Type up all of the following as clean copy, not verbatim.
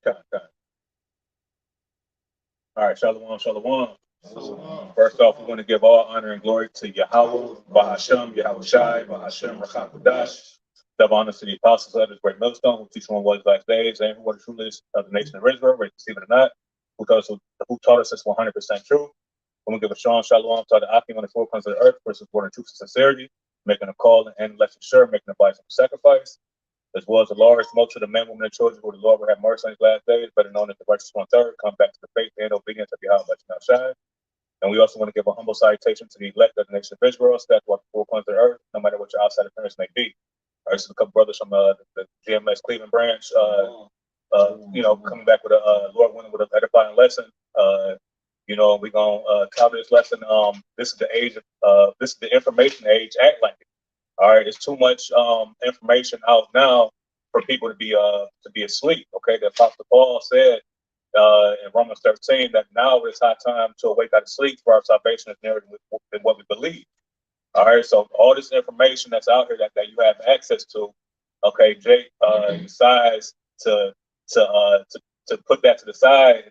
God, God. All right, shalom, shalom. First off, we want to give all honor and glory to Yahawah, Bahasham, Yahawashi, Bahasham, HaQadash. Double honor to the apostles of this great millstone, who teach on what is last days, and who are the true leaders of the nation of Israel, whether you receive it or not, who taught us it's 100% true. We want to give a strong shalom to the Akim on the four corners of the earth, versus born in truth and sincerity, making a call and election sure, making a bison sacrifice, as well as the large multitude of men, women, and children who the Lord will have mercy on his last days, better known as the righteous one third, come back to the faith and obedience of Yahawah. And we also want to give a humble salutation to the elect of the nation of Israel, scattered throughout the four corners of the earth, no matter what your outside appearance may be. All right, so a couple brothers from the GMS Cleveland branch, coming back with a Lord willing with an edifying lesson. We're gonna cover this lesson. This is the age of this is the information age. Act like it. All right, there's too much information out now for people to be asleep. Okay, the Apostle Paul said in Romans 13 that now is high time to awake out of sleep, for our salvation is nearer than what we believe. All right, so all this information that's out here that you have access to, okay, Jake decides to put that to the side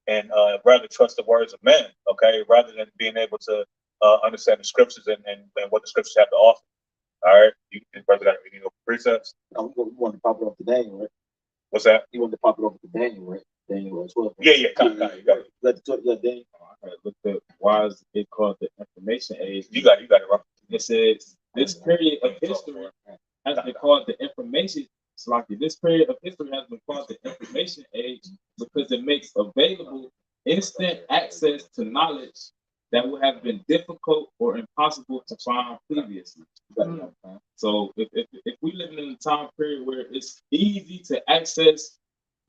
and rather trust the words of men, okay, rather than being able to understand the scriptures and what the scriptures have to offer. All right, you brother got any precepts? No, we want to pop it off to Daniel, right? What's that? You want to pop it over to Daniel, right? Daniel as well. Yeah, you got it. Let Daniel. I looked at why is it called the information age. You got it, Rob. It says this period of history has been called the information. This period of history has been called the information age because it makes available instant access to knowledge that would have been difficult or impossible to find previously. So if we live in a time period where it's easy to access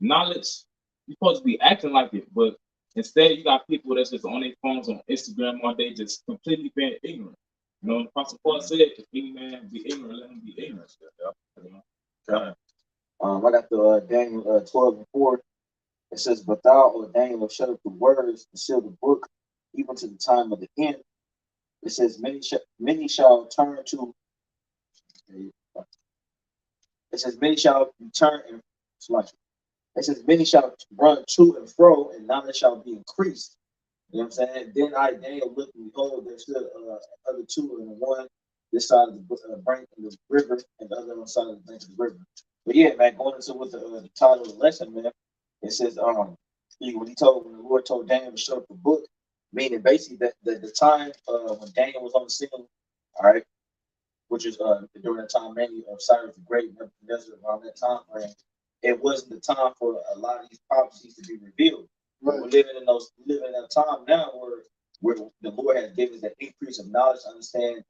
knowledge, you're supposed to be acting like it, but instead you got people that's just on their phones on Instagram all day, just completely being ignorant. You know, the Apostle Paul said, if any man be ignorant, let him be ignorant. I got the Daniel 12:4. It says, "But thou, O Daniel, shut up the words and seal the book, even to the time of the end." It says, many shall turn to. It says, many shall return and it says, many shall run to and fro, and knowledge shall be increased. You know what I'm saying? Then I, Daniel, looked, and behold, there stood other two, and one this side of the bank of the river, and the other on the side of the bank of the river. But yeah, man, going into what the title of the lesson, man, it says, when the Lord told Daniel to shut up the book, meaning basically that the time when Daniel was on the scene, all right, which is during the time mainly of Cyrus the Great, Nebuchadnezzar, around that time frame, it wasn't the time for a lot of these prophecies to be revealed. Right. We're living in a time now where the Lord has given us that increase of knowledge to understand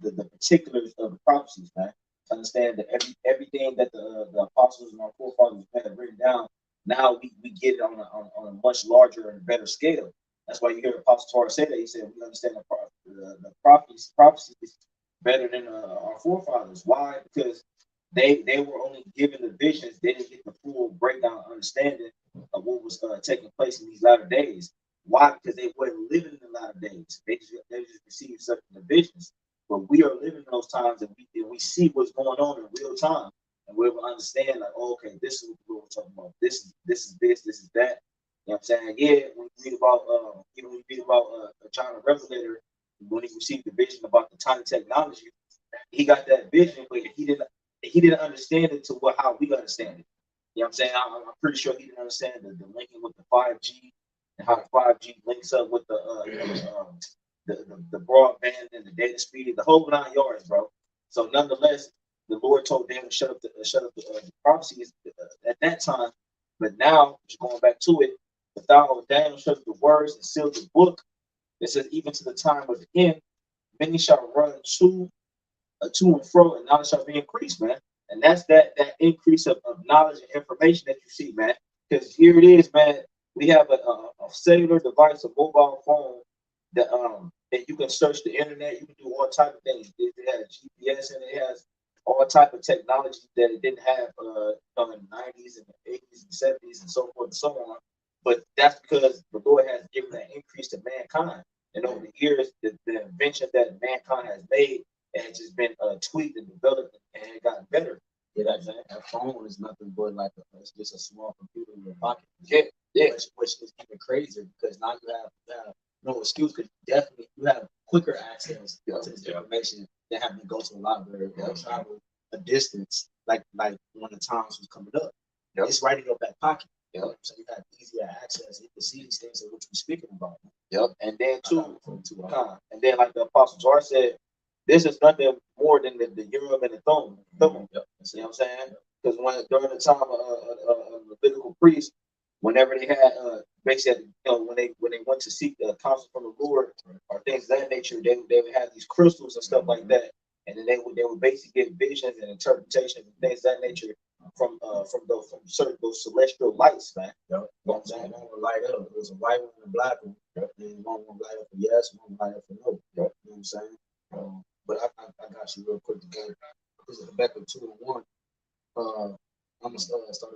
the particulars of the prophecies, man. To understand that everything that the apostles and our forefathers had written down, now we get it on a much larger and better scale. That's why you hear Apostle Torah say that. He said we understand the prophecies better than our forefathers. Why? Because they were only given the visions. They didn't get the full breakdown understanding of what was taking place in these latter days. Why? Because they weren't living in the latter days. They just received certain visions. But we are living in those times, and we see what's going on in real time, and we're able to understand, like, oh, okay, this is what we're talking about. This is that. You know what I'm saying? Yeah, when you read about John the Revelator, when he received the vision about the tiny technology, he got that vision, but he didn't understand it to how we understand it. You know what I'm saying? I'm pretty sure he didn't understand the linking with the 5G and how the 5G links up with the broadband and the data speed, the whole 9 yards, bro. So nonetheless, the Lord told them to shut up the prophecies at that time. But now, just going back to it, the thou Daniel shut up the words and sealed the book. It says, even to the time of the end, many shall run to and fro, and knowledge shall be increased, man. And that's that increase of knowledge and information that you see, man. Because here it is, man. We have a cellular device, a mobile phone that you can search the internet. You can do all type of things. It has GPS and it has all type of technology that it didn't have in the 90s and the 80s and 70s and so forth and so on. But that's because the Lord has given that increase to mankind. And over the years, the invention that mankind has made has just been tweaked and developed and gotten better. Yeah, that phone is nothing but like it's just a small computer in your pocket. Which is even crazier because now you have no excuse because definitely you have quicker access to this information than having to go to a library or travel a distance like when the times was coming up. It's right in your back pocket. So you have easier access. You can see these things that which we're speaking about. And then and then like the Apostle Jar said, this is nothing more than the Urim and the Thummim. See what I'm saying? Because during the time of Levitical priests, whenever they had basically, when they went to seek the counsel from the Lord or things of that nature, they would have these crystals and stuff like that, and then they would basically get visions and interpretations and things of that nature from certain those celestial lights, man. You know what I'm saying? One would light up. It was a white one and a black one, and one would light up for yes, one would light up for no. You know what I'm saying? But I got you real quick together. This is Rebecca 2:1. I'm gonna start. I can start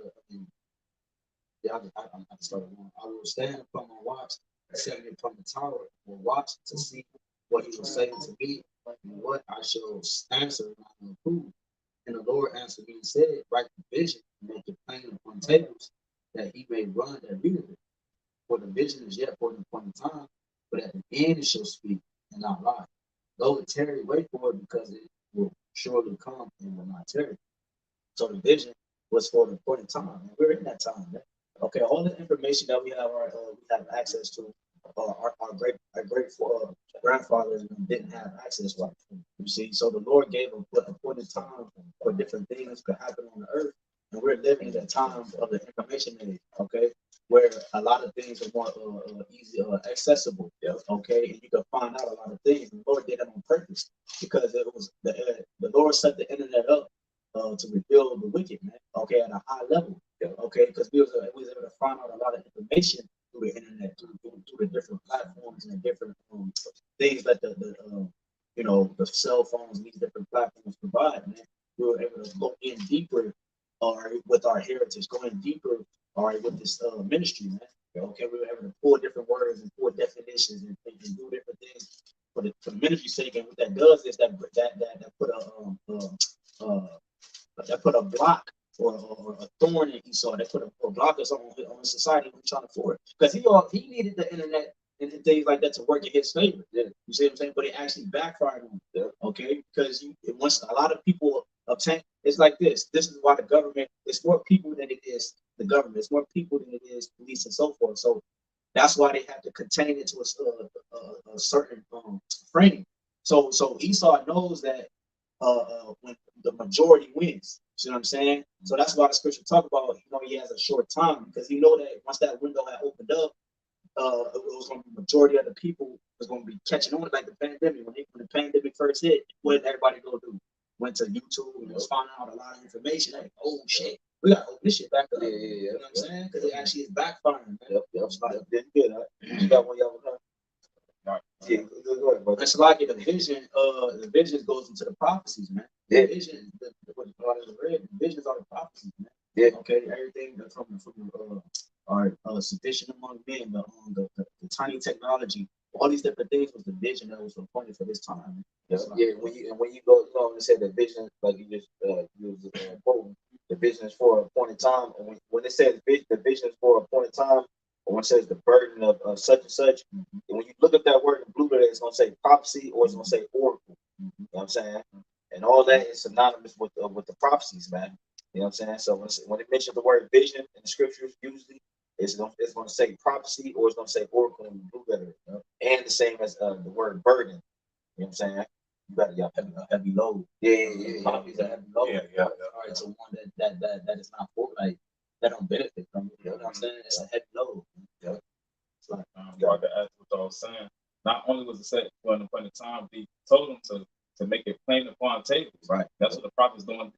it on. I will stand upon my watch, setting upon the tower, will watch to see what he will say to me, and what I shall answer and I will approve. And the Lord answered me and said, write the vision and make it plain upon tables, that he may run that readeth it. For the vision is yet for an appointed time, but at the end it shall speak and not lie. Though it tarry, wait for it, because it will surely come and will not tarry. So the vision was for the appointed time, and we're in that time. Man. Okay, all the information that we have access to, our great grandfathers didn't have access to. You see, so the Lord gave a appointed time for different things to happen on the earth, and we're living in the time of the information age. Okay, where a lot of things are more easy, accessible. Okay, and you can find out a lot of things. The Lord did it on purpose because it was the Lord set the internet up to reveal the wicked, man. Okay, at a high level. Okay, because we was able to find out a lot of information through the internet, through the different platforms and the different things that the cell phones and these different platforms provide, man. We were able to go in deeper, with our heritage, going deeper, with this ministry, man. Okay, we were able to pull different words and pull definitions and do different things for the ministry's sake. And what that does is that put a block or a thorn in Esau. That put a blockers on society when trying to forward. Because he needed the internet and things like that to work in his favor. You see what I'm saying? But it actually backfired on him. Okay, because once a lot of people obtain, it's like this. This is why the government is more people than it is the government. It's more people than it is police and so forth. So that's why they have to contain it to a certain frame. So Esau knows that when the majority wins. See what I'm saying? So that's why the scripture talk about, he has a short time, because he know that once that window had opened up, it was going to be majority of the people was going to be catching on, like the pandemic. When the pandemic first hit, what did everybody go do? Went to YouTube and was finding out a lot of information. Like, oh shit, we got to open this shit back up. You know what I'm saying? Because it actually is backfiring. It's like, good. You got one, y'all. Yeah, go ahead, bro. It's like the vision goes into the prophecies, man. The vision, the visions are the prophecies, man. Okay, everything from sedition among men, the tiny technology, all these different things was the vision that was appointed for this time. When you go, and say the vision, like you just used quote, the vision is for a appointed time, and when it says the vision is for a appointed time, or when it says the burden of such and such, and when you look up that word in blue letter, it's gonna say prophecy or it's gonna say oracle. You know what I'm saying? And all that is synonymous with the prophecies, man. You know what I'm saying? So when it mentions the word vision in the scriptures, usually it's gonna say prophecy or it's gonna say oracle in the blue letter, and the same as the word burden. You know what I'm saying? You got a heavy load. Prophecy is a heavy load. All right, so one that is not for like that don't benefit from it. You know what I'm saying? It's a heavy load. It's like like I was saying, not only was it set for an appointed time, he told them to make it plain upon tables. Right. That's what the prophet's doing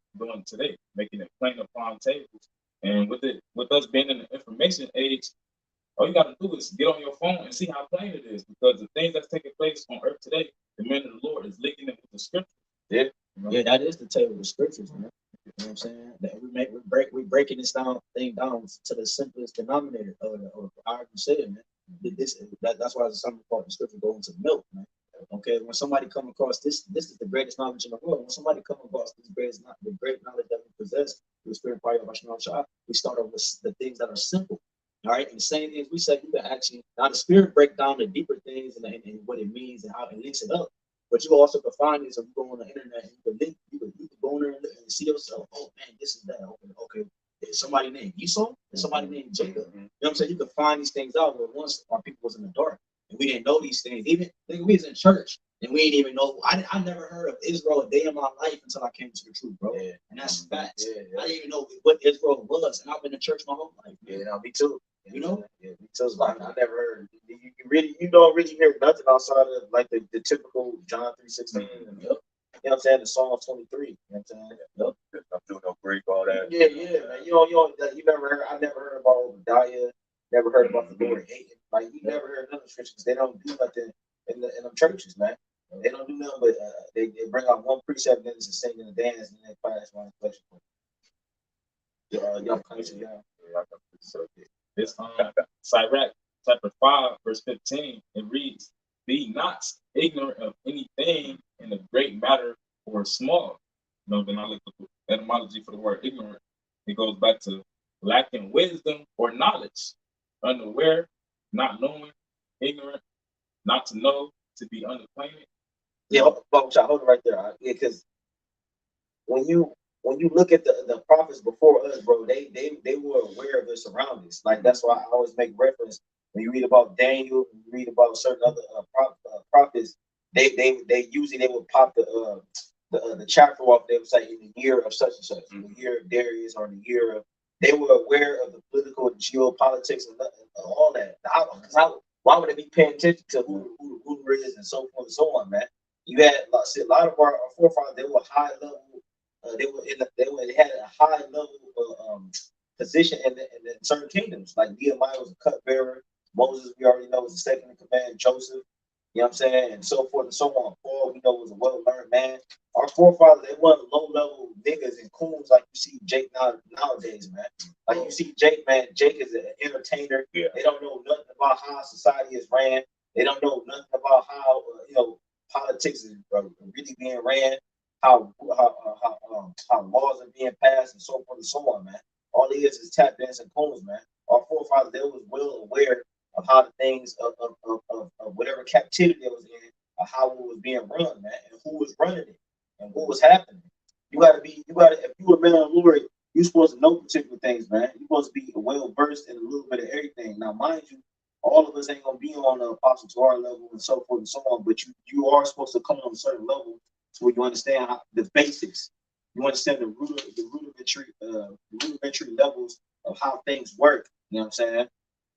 today, making it plain upon tables. And with us being in the information age, all you got to do is get on your phone and see how plain it is, because the things that's taking place on earth today, the men of the Lord is linking it with the scriptures. Yeah, that is the table of the scriptures, man. You know what I'm saying? That we're breaking this thing down to the simplest denominator, or however you say it, man. That's why some part of the scripture go into milk, man. Okay, when somebody come across this is the greatest knowledge in the world. When somebody come across the great knowledge that we possessed with the spirit fire of Bahasham, we start off with the things that are simple. All right, and the same things we say, you can actually now the spirit break down the deeper things and what it means and how it links it up. But you also can find this if you go on the internet and you can link, you can go in there and see yourself. Oh man, this is that. Okay. There's somebody named Esau, there's somebody named Jacob. You know what I'm saying? You can find these things out. But once our people was in the dark and we didn't know these things, even we was in church and we didn't even know. I never heard of Israel a day in my life until I came to the truth, bro. Yeah. And that's facts. Yeah. I didn't even know what Israel was, and I've been in church my whole life. Yeah, no, me too. You know? Yeah, me too. I never heard. You don't really hear nothing outside of like the typical John 3:16. Yep. You know what I'm saying? The Psalm 23. You know what I'm saying? Yep. I'm doing no Greek, all that. Yeah, man. You never heard. I never heard about Obadiah. Never heard about the Lord hating. Like you never heard none of the scriptures. They don't do nothing in them churches, man. They don't do nothing, but they bring out one precept, then it's a singing and dance, and then class one question. Y'all country, This Sirach chapter 5, verse 15, it reads, "Be not ignorant of anything in a great matter or small." Then I look at the etymology for the word ignorant. It goes back to lacking wisdom or knowledge, unaware, not knowing, ignorant, not to know, to be unacquainted. Yeah, hold it right there. Yeah, because when you look at the prophets before us, bro, they were aware of their surroundings. Like that's why I always make reference when you read about Daniel, you read about certain other prophets. They usually would pop the chapter off. They would say in the year of such and such, in the year of Darius, or in the year of. They were aware of the political and geopolitics and all that. Why would they be paying attention to who the ruler is and so forth and so on, man? You had a lot of our forefathers. They were high level. They had a high level position in certain kingdoms. Like Nehemiah was a cupbearer. Moses, we already know, was the second in command. Joseph, you know what I'm saying, and so forth and so on. Paul, we know, was a well-learned man. Our forefathers, they weren't low-level niggas and coons like you see Jake nowadays, man. Like you see Jake, man. Jake is an entertainer. Yeah. They don't know nothing about how society is ran. They don't know nothing about how politics is really being ran. How laws are being passed and so forth and so on, man. All it is tap dancing coons, man. Our forefathers, they was well aware of how the things of whatever captivity they was in, or how it was being run, man, and who was running it and what was happening. You gotta if you were a man of the Lord, you're supposed to know particular things, man. You're supposed to be well versed in a little bit of everything. Now, mind you, all of us ain't gonna be on the apostle to our level and so forth and so on, but you are supposed to come on a certain level so you understand the basics. You understand the rudimentary levels of how things work. You know what I'm saying?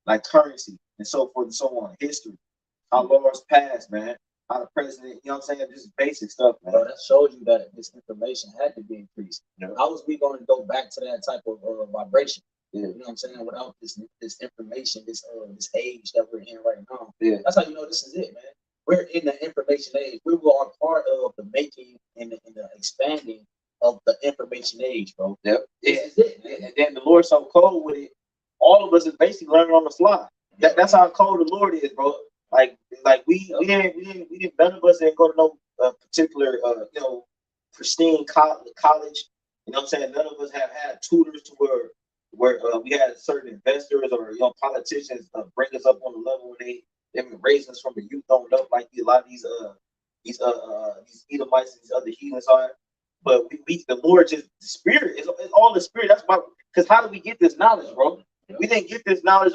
Like currency and so forth and so on. History, how laws pass, man. How the president, you know what I'm saying? Just basic stuff, man. That shows you that this information had to be increased. Yeah. How was we going to go back to that type of vibration? Yeah. You know what I'm saying? Without this information, this age that we're in right now. Yeah. That's how you know this is it, man. We're in the information age. We are part of the making and the expanding of the information age, bro. Yep. This is it, man. And then the Lord's so cold with it. All of us is basically learning on the fly. That's how cold the Lord is, bro. Like we didn't none of us didn't go to no particular pristine college. You know what I'm saying? None of us have had tutors to where we had certain investors or politicians bring us up on the level where they've been raising us from the youth on up, like a lot of these Edomites and these other heathens are. But the Lord just the Spirit is all the Spirit. That's why. Because how do we get this knowledge, bro? We didn't get this knowledge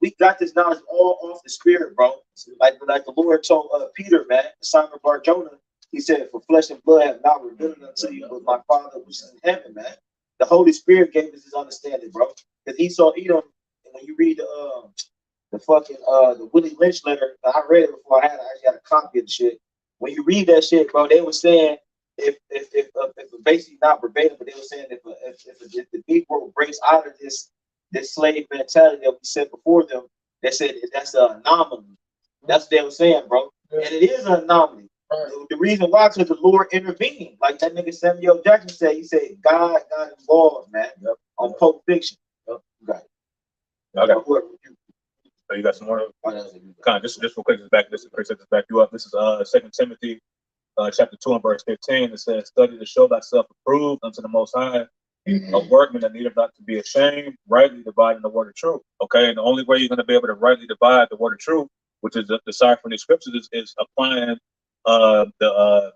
we got this knowledge all off the Spirit, bro. Like the Lord told Peter, man, Simon Bar-Jonah, he said, "For flesh and blood have not revealed unto you, but my Father which is in heaven," man. The Holy Spirit gave us his understanding, bro. Because he saw Edom, and when you read the Willie Lynch letter, I read it before I actually had a copy of the shit. When you read that shit, bro, they were saying if basically not verbatim, but they were saying if the Negro breaks out of this slave mentality that we said before them, they said that's an anomaly. That's what they were saying, bro. And it is an anomaly. The reason why, because the Lord intervened. Like that nigga Samuel Jackson said, he said, God got involved, man, on Pulp Fiction. Right. Okay. So you got some more? Kind of just real quick, just back you up. This is 2 Timothy chapter 2 and verse 15, it says, "Study to show thyself approved unto the Most High, a workman that needeth not to be ashamed, rightly dividing the word of truth." Okay, and the only way you're going to be able to rightly divide the word of truth, which is deciphering the scriptures, is applying the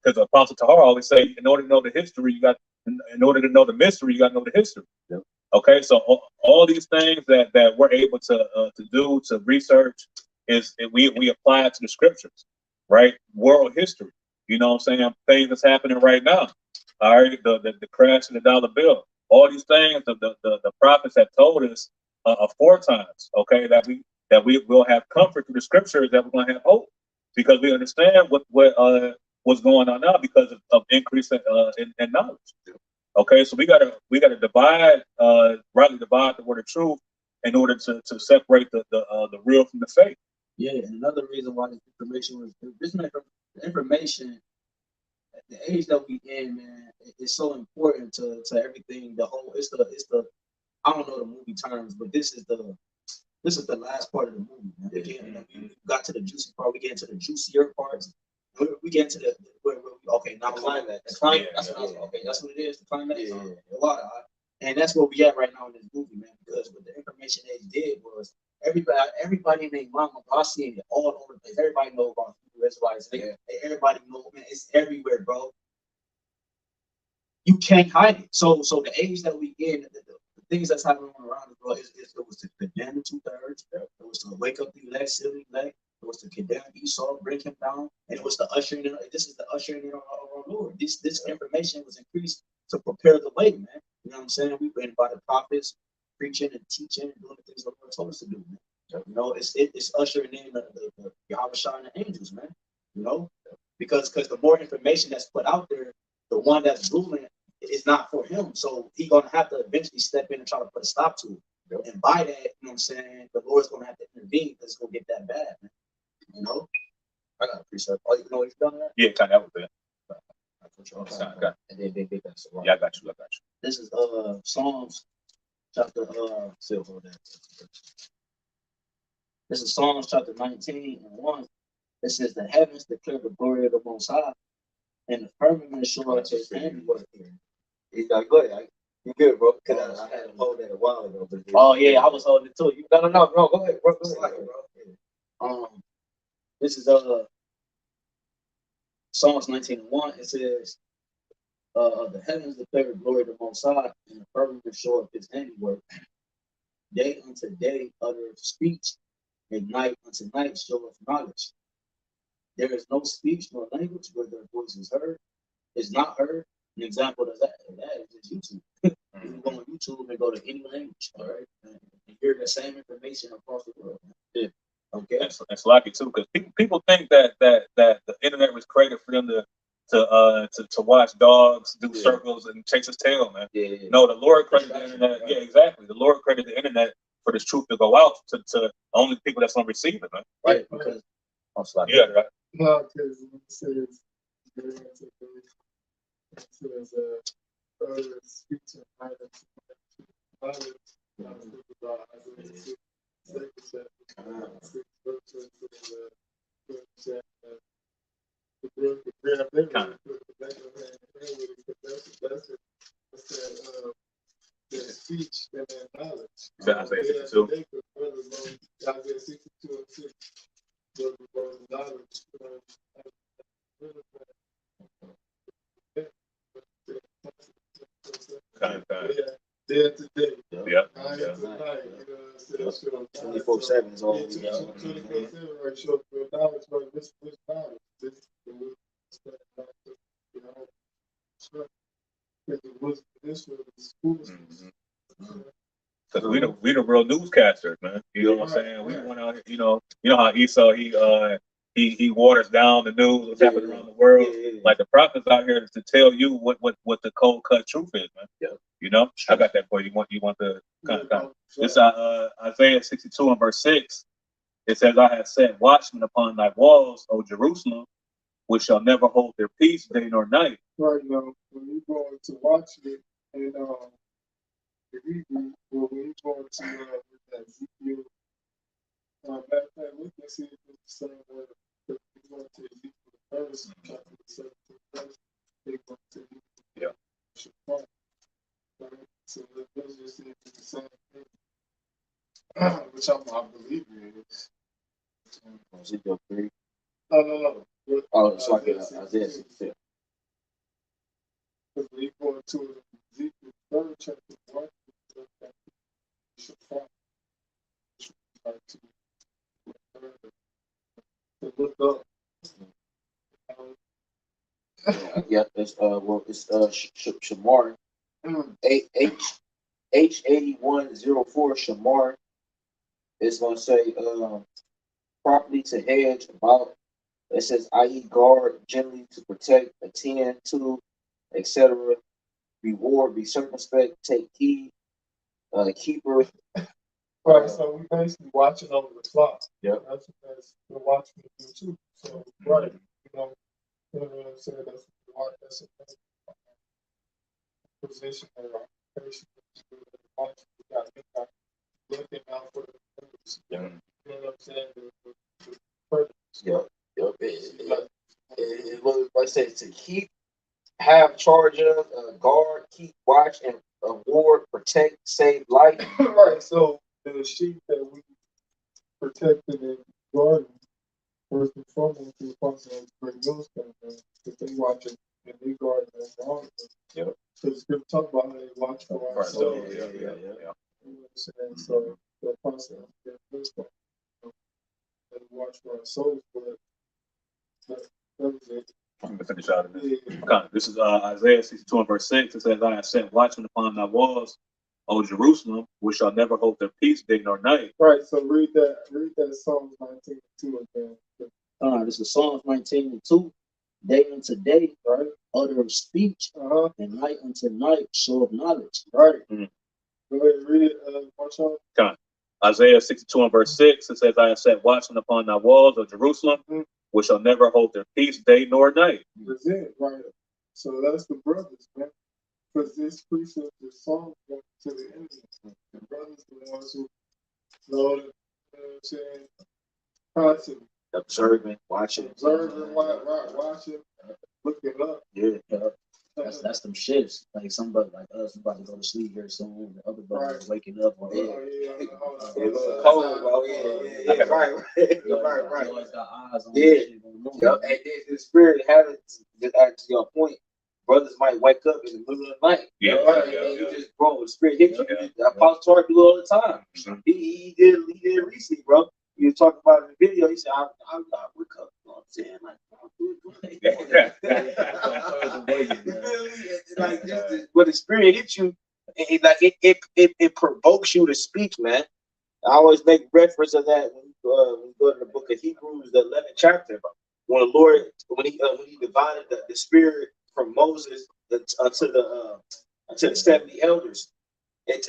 because Apostle Tahar always say, in order to know the history, in order to know the mystery, you got to know the history. Yep. Okay, so all these things that we're able to do, to research, we apply it to the scriptures, right? World history. You know what I'm saying? Things that's happening right now. All right, the crash of the dollar bill. All these things the prophets have told us four times. Okay, that we will have comfort through the scriptures, that we're going to have hope, because we understand what's going on now because of increase in knowledge. Okay, so we gotta divide, rightly divide the word of truth in order to separate the real from the fake. Yeah, and another reason why this information at the age that we in, man, it's so important to everything. It's the I don't know the movie terms, but this is the last part of the movie. Man. We got to the juicy part. We get into the juicier parts. We get into now climax. The climax. That's what it is. The climax. And that's where we at right now in this movie, man. Because what the information they did was everybody named Mama, I seen it all over the place. Everybody knows about Hebrew Israelites. Everybody knows, man. It's everywhere, bro. You can't hide it. So the age that we in, the things that's happening around us, bro, it was to condemn the 2/3. It was to wake up the elect, seal the elect. It was to condemn Esau, bring him down, and it was to usher in. This is the ushering in of our Lord. This information was increased to prepare the way, man. You know what I'm saying? We've been by the prophets, preaching and teaching and doing the things the Lord told us to do, man. You know, it's ushering in the Yahawashi and the angels, man. You know, because the more information that's put out there, the one that's ruling is not for him. So he's gonna have to eventually step in and try to put a stop to it. And by that, you know what I'm saying, the Lord's gonna have to intervene because it's gonna get that bad, man. You know? I got a precept. Oh, you know what you've done that? Yeah, kind of, that was it. Okay. And then they that's yeah, I got you. This is Psalms chapter This is Psalms chapter 19 and 1. It says, "The heavens declare the glory of the Most High, and the firmament showeth his handiwork." Go ahead. You good, bro? Because I had to hold that a while ago. Oh yeah, I was holding it too. You no, bro. Go ahead, bro. This is Psalms 19 and 1. It says, "The heavens declare the glory of the Most High, and the firmament showeth his handiwork. Day unto day uttereth speech, and night unto night showeth knowledge. There is no speech nor language where their voice is heard, is not heard." An example of that is YouTube. You can go on YouTube and go to any language, all right, and hear the same information across the world. Yeah. Okay. That's lucky too, because people think that the internet was created for them to watch dogs do circles and chase its tail, man. Yeah. No, the Lord created the internet. Right. Yeah, exactly. The Lord created the internet for this truth to go out to only people that's gonna receive it, man. Right. Because yeah, right. No, because it says speech and knowledge. The speech and their knowledge. Isaiah 62. Isaiah 62 and 6. Knowledge. Day to day. Yeah. Night to night. You know what I'm saying? 24/7 is all we got. 24/7, right? Show knowledge, but which knowledge? This is foolishness. Because we the real newscasters, man. You know what I'm saying? We went out, you know how Esau he waters down the news, what's happening around the world. Like the prophets out here to tell you what the cold cut truth is, man. Yeah. You know, I got that for you. You want the kind of this Isaiah 62 and verse 6. It says, "I have set watchmen upon thy walls, O Jerusalem, which shall never hold their peace day nor night." Right now, when you go to watch it, and the Hebrew, when you go to Ezekiel, matter of fact, we can see it the same way. If you go to Ezekiel verse, chapter 17 verse, they go to Yeah. Shapar, right? So let's just say it's the same thing, which I believe it is. Ezekiel 3. No. Oh, it's like Isaiah 66. Because we go into Ezekiel 3rd chapter 1, Shapar, like to look up. Yeah, it's Shamar. H8104 Shamar. It's gonna say properly to hedge about. It says i.e. guard, gently to protect, attend to, etc. Reward, be circumspect, take heed, keeper. Right, so we basically watching over the flock. Yeah. That's we're watching do too. So right, you know what I'm saying? That's a position or occupation. We got looking out for the purpose. Yeah. You know what I'm saying? The purpose. Yep. It was like I said, to keep, have charge of, guard, keep watch, and ward, protect, save life. Right. So the sheep that we protected and guarding, first and foremost, the process of great millstone, that they watch it and they guard and guard. Yep. So the script talk about how they watch for our soul. Yeah. You know what I'm saying? So the process of great millstone, they watch for our souls, but that was it. I'm gonna finish out of this. Yeah. Okay. This is Isaiah 62 and verse 6. It says, I have set watchmen upon thy walls, O Jerusalem, which shall never hold their peace day nor night. Right, so read that Psalms 19:2 again. This is Psalms 19:2. Day unto day, Right? utter of speech, and night unto night, show of knowledge. Right. Mm-hmm. Go ahead and read it, Bahasham. Okay. Isaiah 62 and verse 6. It says, I have set watchmen upon thy walls, O Jerusalem, which shall never hold their peace day nor night. That's it, right? So that's the brothers, man. Because this precept is Psalm to the enemy. The brothers, the ones who know, you know what I'm saying, constantly Observing, watching. observing, watching, looking up. Yeah. That's them shifts. Like somebody like us about to go to sleep here soon. The other brothers are waking up on it. Cold, bro. Yeah. Right. You always got eyes on Yeah. shit going on. Yep. And then the spirit having to your point, brothers might wake up in the middle of the night. Yeah, Right? yeah, And you yeah. just, bro, the spirit hit you. Yeah. The Apostle Tarek do it all the time. Mhm. He did recently, bro. He was talking about it in the video. He said, I wake up. You know what I'm saying? Like, like just when the spirit hits you, it provokes you to speak, man. I always make reference of that when you go to the book of Hebrews, the 11th chapter. When the Lord, when he divided the spirit from Moses unto the 70 elders, when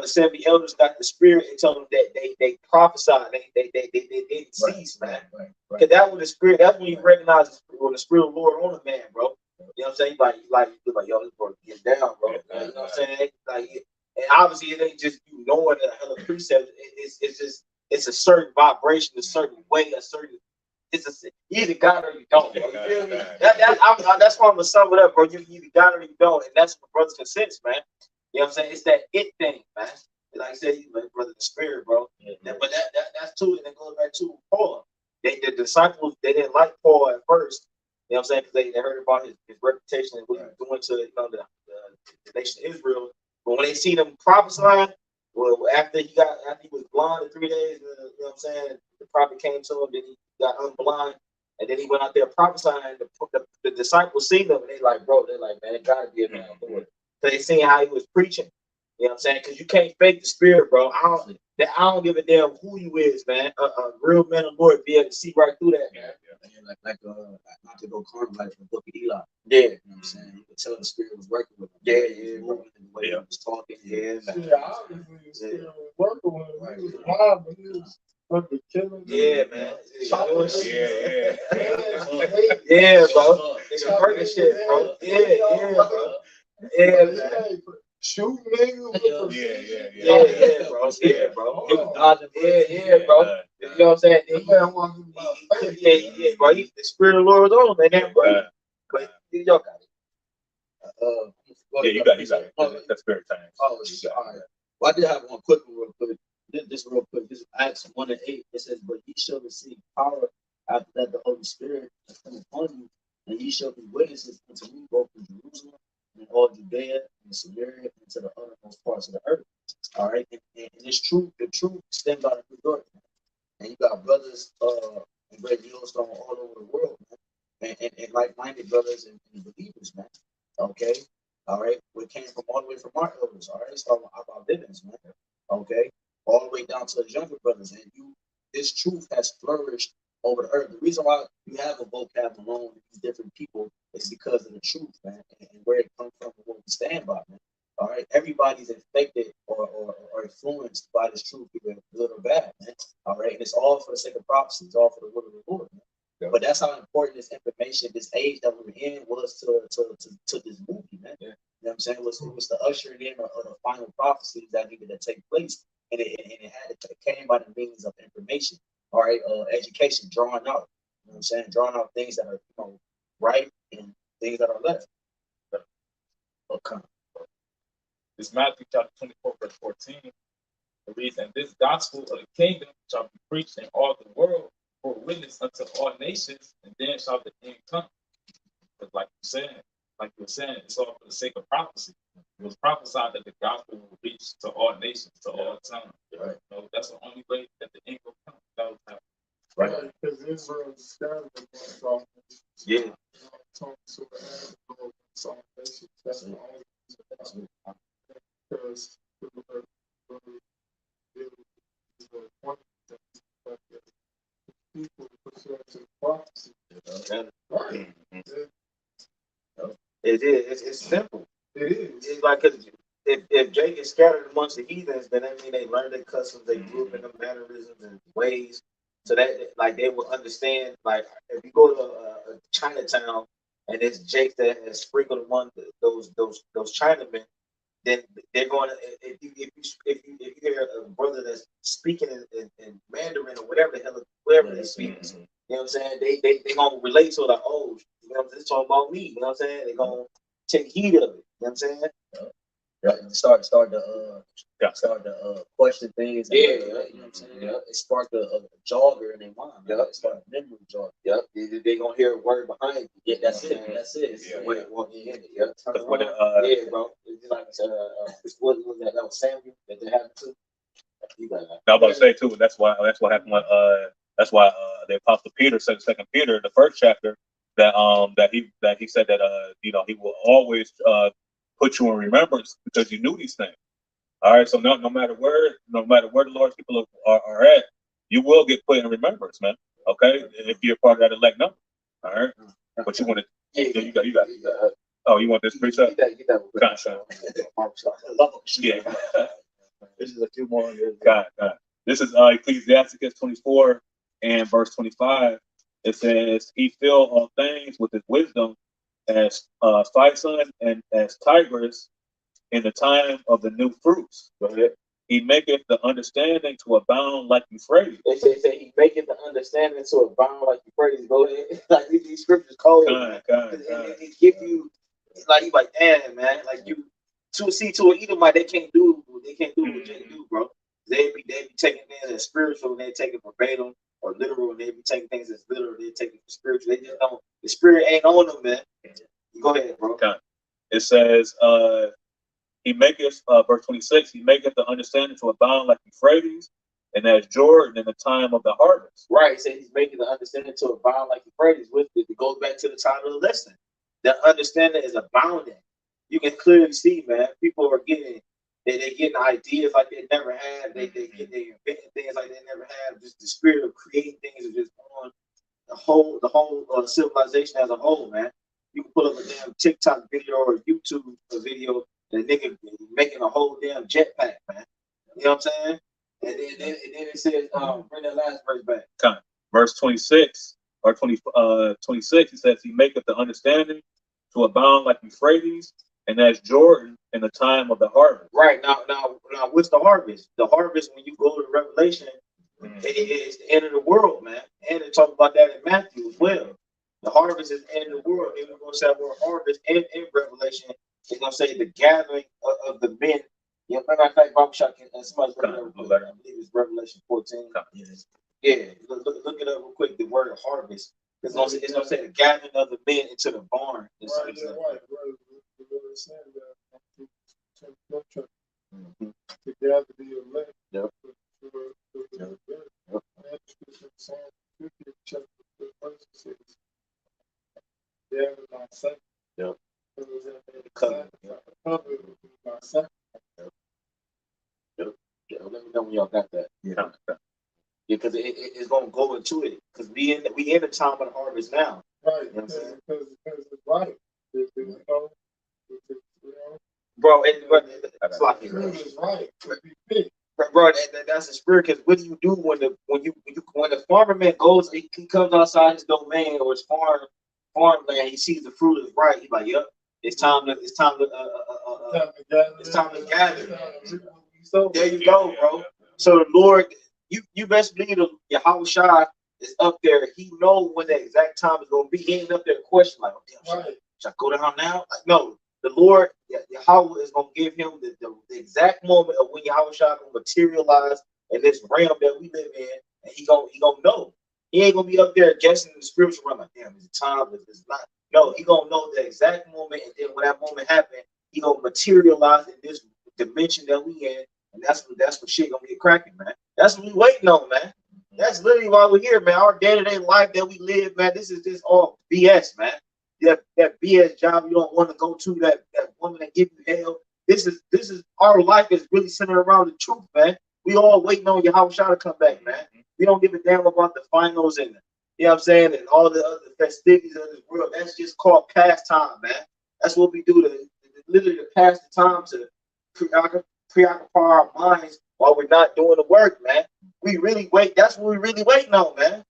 the 70 elders got the spirit, it told them that they prophesied, they didn't cease, man. Because that was the spirit. That's when you recognize when the spirit of the Lord on a man, bro. You know what I'm saying? Like yo, this boy get down, bro. You know what I'm saying? Like, and obviously it ain't just you knowing that a hell of precept. It's a certain vibration, a certain way, you either got it or you don't, bro. You feel me? That's why I'm gonna sum it up, bro. You either got it or you don't, and that's what brothers can sense, man. You know what I'm saying? It's that it thing, man. Like I said, you like brother the spirit, bro. Mhm. But that's too, and it goes back to Paul. The disciples, they didn't like Paul at first. You know what I'm saying? Because they heard about his reputation and what he was doing to the nation of Israel. But when they see them prophesying, well, after he was blind in 3 days, you know what I'm saying? The prophet came to him, then he got unblind, and then he went out there prophesying. The disciples seen them, and they like, bro, they're like, man, it gotta be a man, Lord. So they seen how he was preaching. You know what I'm saying? Because you can't fake the spirit, bro. I don't give a damn who you is, man. A real man of the Lord be able to see right through that, man. Not to go carnal like the book of Eli. Yeah. You know what I'm saying? You could tell the spirit was working with him. Yeah. Moving in the way he was talking. Yeah, man. Yeah, obviously the spirit was working with him. He was blind, but he was fucking killing. Yeah, man. Yeah. Yeah, bro. Nigga working shit, bro. Yeah, bro. Yeah, man. shoot nigga with Yeah, precision. Yeah, bro. Yeah, bro. He was dodging. Yeah, bro. You know what I'm saying? That man walking about faith. Yeah, bro. The Spirit of the Lord was on him, man. Bro. But y'all got it. Yeah, you got it. That's spirit time. Oh, all right. Well, I did have one quick one real quick. This real quick. This is Acts 1:8. It says, "But ye shall receive power after that the Holy Spirit has come upon you, and ye shall be witnesses unto me both in Jerusalem and all Judea and Samaria and to the uttermost parts of the earth." All right, and it's true. The truth stems out of New York, and you got brothers in Great Yellowstone all over the world, man, and like-minded brothers and believers, man. Okay. All right, we came from all the way from our elders, all right, starting about Bivens, man. Okay, all the way down to the younger brothers, and this truth has flourished over the earth. The reason why you have a vocab alone with these different people is because of the truth, man, and where it comes from and what we stand by, man. All right, everybody's infected or influenced by this truth, either good or bad, man. All right, and it's all for the sake of prophecy, it's all for the will of the Lord, man. But that's how important this information, this age that we're in, was to this movie, man. Yeah. You know what I'm saying? It was the ushering in of the final prophecies that needed to take place, and it came by the means of information. All right, education, drawing out. You know what I'm saying? Drawing out things that are right and things that are left. Okay. It's Matthew chapter 24, verse 14. It reads, "And this gospel of the kingdom shall be preached in all the world for a witness unto all nations, and then shall the end come." But like you were saying, it's all for the sake of prophecy. It was prophesied that the gospel will reach to all nations, to all time. Right? That's the only way that the end will come. That was happening. Right, because Israel is scattered amongst all nations. Yeah. That's the only reason. Because people perception prophecy. Right. It is. It's simple. It is. It's like if Jake is scattered amongst the heathens, then that means they learned their customs, they grew up in the mannerisms and ways, so that like they will understand. Like if you go to Chinatown and it's Jake that has sprinkled among those Chinamen, then they're going to if you hear a brother that's speaking in Mandarin or whatever the hell whatever they speak, you know what I'm saying? They gonna relate to it like, oh, you know what I'm saying? It's talking about me, you know what I'm saying? They gonna take heed of it, you know what I'm saying? Right. Start to question things. Yeah, you know what I'm saying? Yeah. It sparked a jogger in their mind. Yeah. It sparked a memory jogger. Yeah, they gonna hear a word behind you. Yeah, that's it. That's it. Yeah, when it walk in it. Yeah, Yeah, bro. It's like what was that? That was Samuel that they happened to. You got that. I was about to say too. That's what happened when that's why the Apostle Peter said in 2 Peter, the first chapter, that he said that he will always put you in remembrance because you knew these things. All right, so no matter where the Lord's people are at, you will get put in remembrance, man. Okay, if you're part of that elect number. All right, but you want to, you got. Oh, you want this precept? Get that. Yeah. This is a few more. God. This is Ecclesiasticus 24 and verse 25. It says, "He filled all things with his wisdom, as Phison and as Tigris in the time of the new fruits. Go ahead. He maketh the understanding to abound like Euphrates." They say he maketh the understanding to abound like Euphrates. Go ahead. Like these scriptures cold. It give you like you like, damn, man, like you to an Edomite, they can't do what Jake do, bro. They be taking things as spiritual and they take it verbatim or literal, and they be taking things as literal, they take it for spiritual. They just don't, the spirit ain't on them, man. Go ahead, bro. It says, he maketh, verse 26, he maketh the understanding to abound like Euphrates, and as Jordan in the time of the harvest. Right, so he's making the understanding to abound like Euphrates. With it goes back to the title of the lesson. The understanding is abounding. You can clearly see, man, people are getting ideas like they never had. They inventing things like they never had. Just the spirit of creating things is just on the whole civilization as a whole, man. You can pull up a damn TikTok video or a YouTube video, and a nigga making a whole damn jetpack, man. You know what I'm saying? And then it says, bring that last verse back. Verse 26 or 26, it says, he maketh the understanding to abound like Euphrates, and as Jordan in the time of the harvest. Right now, what's the harvest? The harvest, when you go to Revelation, it's the end of the world, man. And it talks about that in Matthew as well. The harvest is the end of the world. And we're going to say the word harvest in Revelation. It's going to say the gathering of the men. Yeah, matter of fact, Bahasham, somebody's looking up real quick. I believe it's Revelation 14. Yeah, look it up real quick. The word harvest. It's going to say the gathering of the men into the barn. Right. To gather the elect. Yep. Yep. Let me know when y'all got that. Yeah. Because it's gonna go into it. Because we in the time of the harvest now. Right. You know what I'm saying? Because it's right. You know, Bro, it's like truth is right. To be picked. bro, that's the spirit. Because what do you do when the farmer man goes, he comes outside his domain or his farmland, he sees the fruit is right. He's like, yep, it's time to gather. So there you go, bro. So the Lord, you best believe the Yahawashi is up there. He knows when the exact time is gonna be. He ain't up there question like, oh, damn, should I go down now? Like, no, the Lord, Yahawah is gonna give him the exact moment of when Yahawashi gonna materialize in this realm that we live in, and he gonna know. He ain't gonna be up there guessing in the spiritual realm like, damn, is it time? Is it not? No, he gonna know the exact moment, and then when that moment happens, he gonna materialize in this dimension that we in, and that's when shit gonna get cracking, man. That's what we waiting on, man. That's literally why we're here, man. Our day-to-day life that we live, man, this is just all BS, man. That BS job you don't want to go to, that woman that give you hell. This is our life is really centered around the truth, man. We all waiting on Yahawashi to come back, man. We don't give a damn about the finals and you know what I'm saying, and all the other festivities of this world. That's just called pastime, man. That's what we do to literally to pass the time, to preoccupy our minds while we're not doing the work, man. We really wait. That's what we really waiting on, man.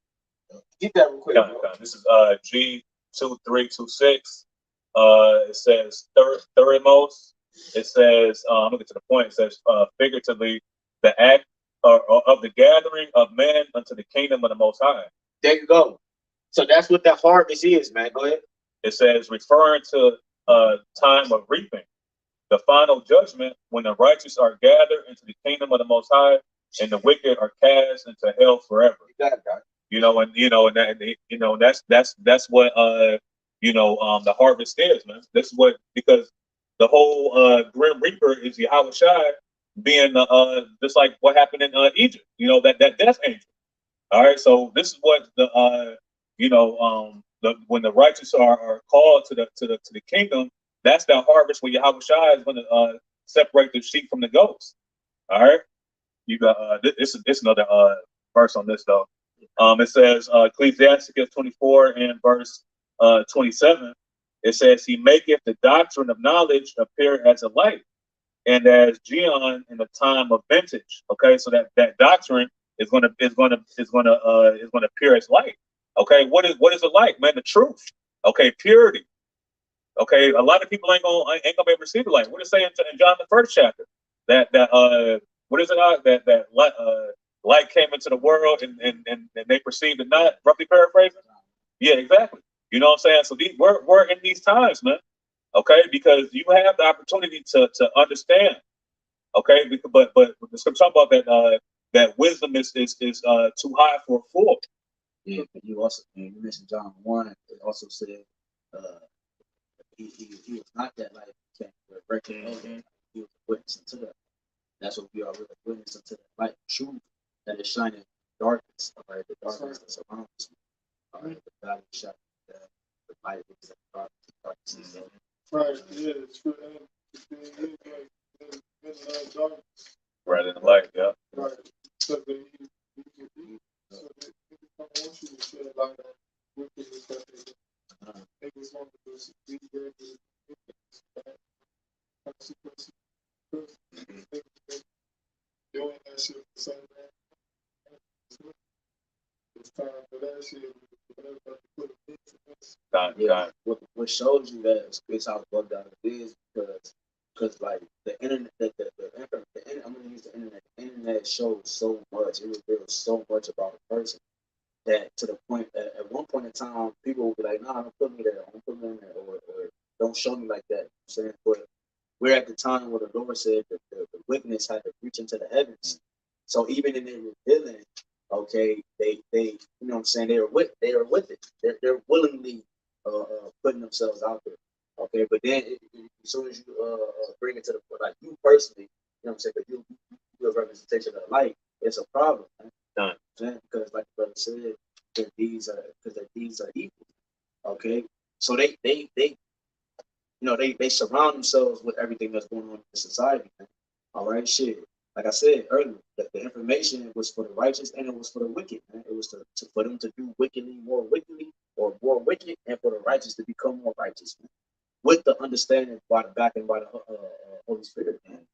Get that real quick. This is G2326. It says Thurimos. It says, I'm gonna get to the point. It says figuratively, the act of the gathering of men unto the kingdom of the Most High. There you go. So that's what that harvest is, man. Go ahead. It says referring to time of reaping, the final judgment when the righteous are gathered into the kingdom of the Most High, and the wicked are cast into hell forever. You got it, guys. That's what the harvest is, man. This is what, because the whole grim reaper is Yahawashi being just like what happened in Egypt. That death angel. All right, so this is what when the righteous are called to the kingdom, that's the harvest where Yahawashi is going to separate the sheep from the goats. All right, you got this another verse on this though. It says Ecclesiasticus 24 and verse 27. It says, "He maketh the doctrine of knowledge appear as a light, and as Gion in the time of vintage." Okay, so that doctrine is going to appear as light. Okay, what is it like, man? The truth. Okay, purity. Okay, a lot of people ain't gonna be able to see the light. What does it say in John the 1st chapter? That what is it? That light came into the world and they perceived it not. Roughly paraphrasing. Yeah, exactly. You know what I'm saying? So we're in these times, man. Okay, because you have the opportunity to understand. Okay, but the scripture talk about that wisdom is too high for a fool. Yeah, but you mentioned John 1. It also said he was not that light. He came to breaking over. He was a witness unto that. That's what we are really witness unto the light, truth that is shining in darkness. All right, the darkness that surrounds us. All right, the valley shine the light is the darkness. Right, yeah, it's true. Darkness. Right in the light, yeah. Right. So they want you to shed light on wickedness that they just want to be there to consequences. Doing that shit for some man. It's time for that shit. Yeah, what shows you that it's how bugged out it is because like that shows so much. It reveals so much about a person that to the point that at one point in time, people will be like, "Nah, don't put me there. Don't put me in there, or don't show me like that." You know what I'm saying, but we're at the time where the Lord said that the wickedness had to reach into the heavens. So even in their revealing, okay, they you know what I'm saying, they are with it. They're willingly putting themselves out there. Okay, but then as soon as you bring it to the point, like you personally, you know what I'm saying, because you a representation of the light, it's a problem. Man. Because like the brother said, that these are equal. Okay, so they you know, they surround themselves with everything that's going on in the society. Man. All right, shit. Like I said earlier, that the information was for the righteous and it was for the wicked. Man. It was for them to do wickedly, or more wicked, and for the righteous to become more righteous. Man. With the understanding by the Holy Spirit. Man.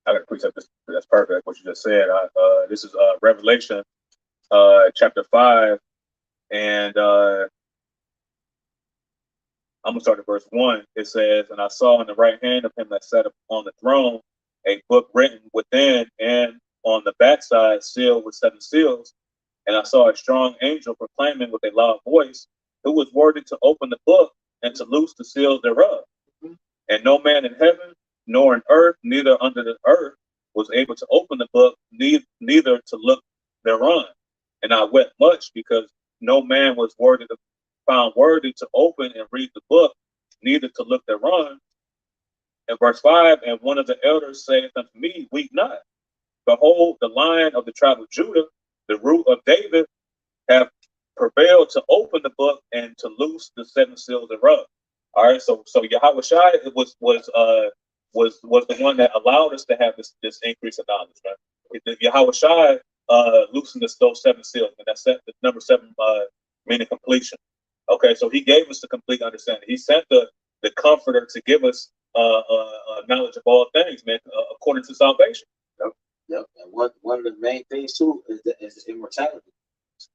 I got to precept this. That's perfect. What you just said. This is Revelation, chapter 5, and I'm gonna start at verse 1. It says, "And I saw in the right hand of him that sat upon the throne a book written within and on the backside, sealed with 7 seals. And I saw a strong angel proclaiming with a loud voice, who was worthy to open the book and to loose the seals thereof. And no man in heaven, nor in earth, neither under the earth, was able to open the book, neither to look thereon. And I wept much, because no man was found worthy to open and read the book, neither to look thereon." In verse 5, "And one of the elders saith unto me, Weep not. Behold, the Lion of the tribe of Judah, the root of David, have prevailed to open the book and to loose the 7 seals thereof." All right, so Yahawashi was the one that allowed us to have this increase in knowledge, right? Yahawashi loosened those 7 seals, and that's the number 7 meaning completion. Okay, so he gave us the complete understanding. He sent the comforter to give us knowledge of all things, man, according to salvation. Yep. And one of the main things too is immortality.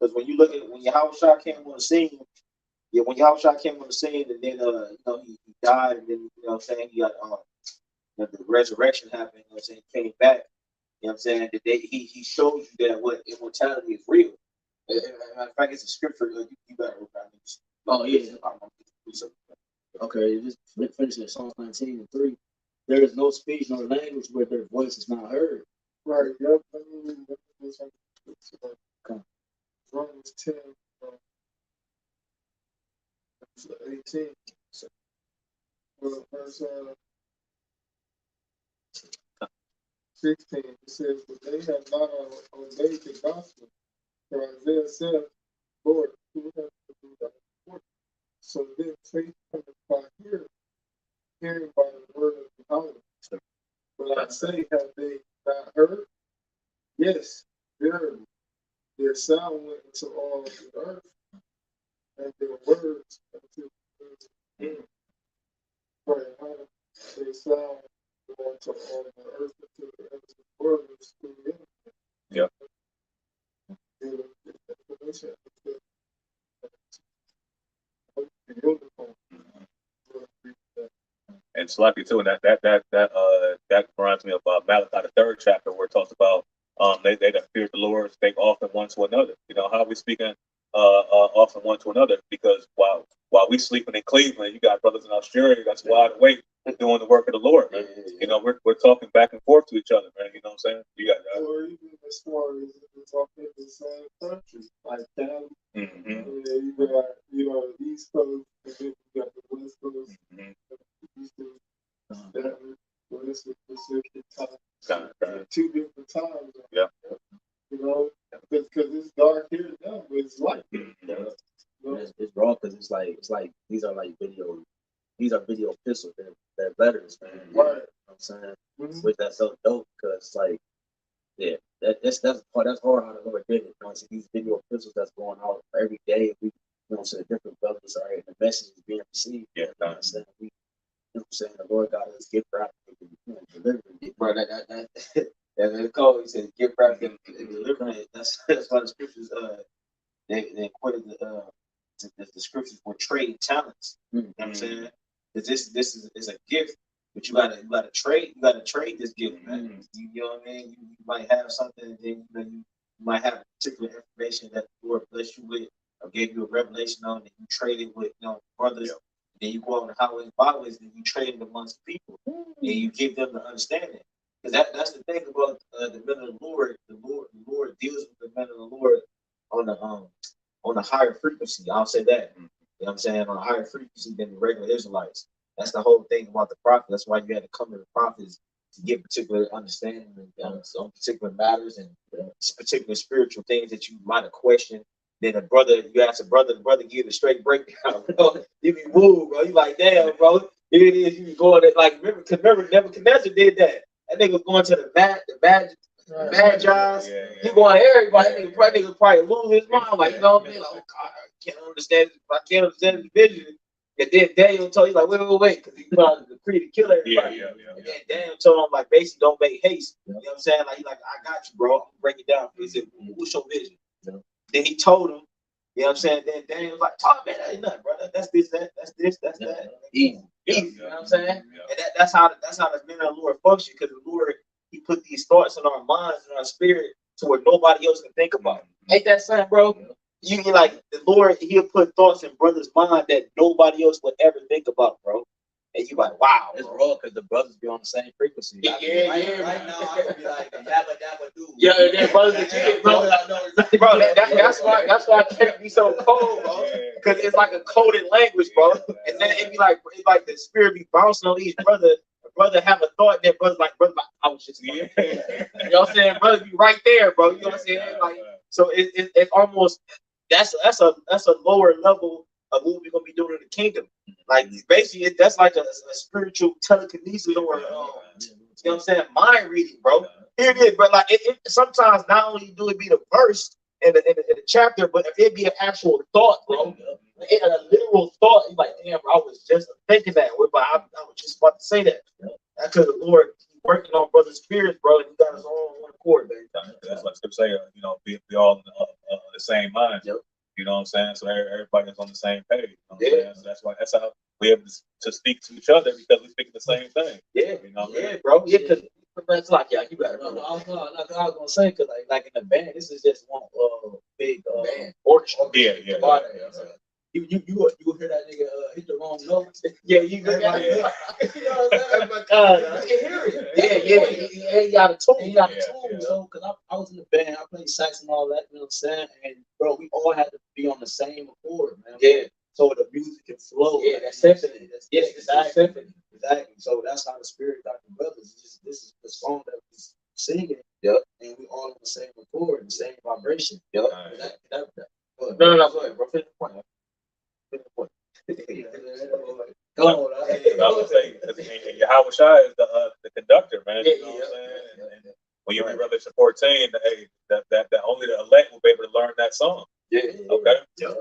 Because when you look at when Yahawashi came on the scene, when Yahawashi came on the scene, and then you know, he died, and then you know what I'm saying, he got the resurrection happened, you know what I'm saying, he came back, you know what I'm saying, that he shows you that what immortality is real. Matter of fact, it's a scripture. You better look at it. Oh yeah. Okay, just finish it. Psalm 19:3. There is no speech nor language where their voice is not heard. Right. Yep. Okay. Romans 10, 18. Well, verse 16. It says, "But they have not obeyed the gospel. For Isaiah said, Lord, who has to do that report? So then faith cometh by hearing by the word of the Yahawah. But I say, have they not heard? Yes, verily. Their sound went into all the earth, and their words into the earth. Their sound went into all the earth, into the earth, words to the end." Yep. And it's lucky too, and that reminds me of Malachi, the 3rd chapter, where it talks about they that fear the Lord spake often one to another. You know, how we speaking often one to another, because while we sleeping in Cleveland, you got brothers in Australia that's wide awake doing the work of the Lord, man. You know, we're talking back and forth to each other, man. You know what I'm saying? You got or even as far as we're talking in the same country, like Cali. You got, you know, the East Coast, and then you got the West Coast, East Coast, that West Pacific time. 2 different times. Yeah. You know, because it's dark here now, but it's light. It's raw, because it's like these are video epistles. They're letters, man. Right. You know what I'm saying? Which that's so dope, because like, yeah, that's hard how the Lord did it. You know, these video epistles that's going out every day. We, you know what I'm saying, different brothers are and the message is being received. Yeah, you know what I'm saying? You know what I'm saying? The Lord got us gift wrapped and delivered. Bro, that call, he said gift wrapped and delivering it. That's why the scriptures they quoted the scriptures for trading talents. You know what I'm saying? Because this is a gift. But you gotta trade this gift, man. You know what I mean? You might have something, and then you might have particular information that the Lord blessed you with, or gave you a revelation on, and you trade it with brothers. Then you go on the highways and byways, and you trade it amongst people, and you give them the understanding. Because that's the thing about the men of the Lord. The Lord deals with the men of the Lord on a higher frequency. I'll say that. You know what I'm saying? On a higher frequency than the regular Israelites. That's the whole thing about the prophet. That's why you had to come to the prophets to get particular understanding on particular matters and particular spiritual things that you might have questioned. Then you ask a brother, the brother give a straight breakdown. Bro. You be moved, bro. You like, damn, bro. Here it is. You be going at, like, remember Nebuchadnezzar did that. That nigga was going to the bad jobs. He going to everybody. That nigga probably lose his mind. Like, you know what I mean? Like, oh, God, I can't understand the vision. And then Daniel told you, like, wait, because he put out the decree to kill everybody. And then Daniel told him, like, basically, don't make haste. You know what I'm saying? Like, he's like, I got you, bro. I'm gonna break it down. He said, what's your vision? Then he told him, you know what I'm saying? Then Daniel was like, oh, man, that ain't nothing, bro. That's this, that's that. Easy. You know what I'm saying? And that's how the men of the Lord function, because the Lord, he put these thoughts in our minds and our spirit to where nobody else can think about. Ain't that something, bro? You like the Lord, he'll put thoughts in brothers' mind that nobody else would ever think about, bro. And you like, wow, it's raw because the brothers be on the same frequency. Yeah. Right now, I could be like, dabba do. Yeah, that brothers that you get, bro. Bro, that's why I can't be so cold, bro. Because it's like a coded language, bro. And then it's like the spirit be bouncing on each brother. A brother have a thought that brother like, I was just, you know what I'm saying? Brother be right there, bro. You know what I'm saying? Like, so it's almost. That's a lower level of what we're gonna be doing in the kingdom. Like basically, that's like a spiritual telekinesis or you know what I'm saying, mind reading, bro. Here it is, but like it sometimes not only do it be the verse in the chapter, but it be an actual thought, bro. It a literal thought. You're like, damn, bro, I was just thinking that, but I was just about to say that. That's because the Lord working on brothers' spirits, bro, and he got us all on one accord, man. That's what Scripture say, be all on the same mind. Yep. You know what I'm saying? So everybody's on the same page. You know what I'm saying? So that's how we're able to speak to each other, because we speak the same thing. Yeah, you know bro. Yeah, because it's like, you better know. I was gonna say, because like in the band, this is just one big band orchestra. Yeah. You will hear that nigga hit the wrong note. Yeah, you good. You know what I'm saying? You can hear it. Yeah. He got a tune. He got a tune, because I was in the band, I played sax and all that, you know what I'm saying? And bro, we all had to be on the same accord, man. Yeah. So the music can flow. Yeah, that's symphony. Exactly. So that's how the spirit got the brothers. This is the song that we singing. Yep. And we all on the same accord, the same vibration. Yep. No, go ahead, bro. Finish the point. Go on. I would say Yahawashi is the conductor, man. You know what I'm saying? And when you read Revelation 14, that only the elect will be able to learn that song. Yeah. Okay. Yep.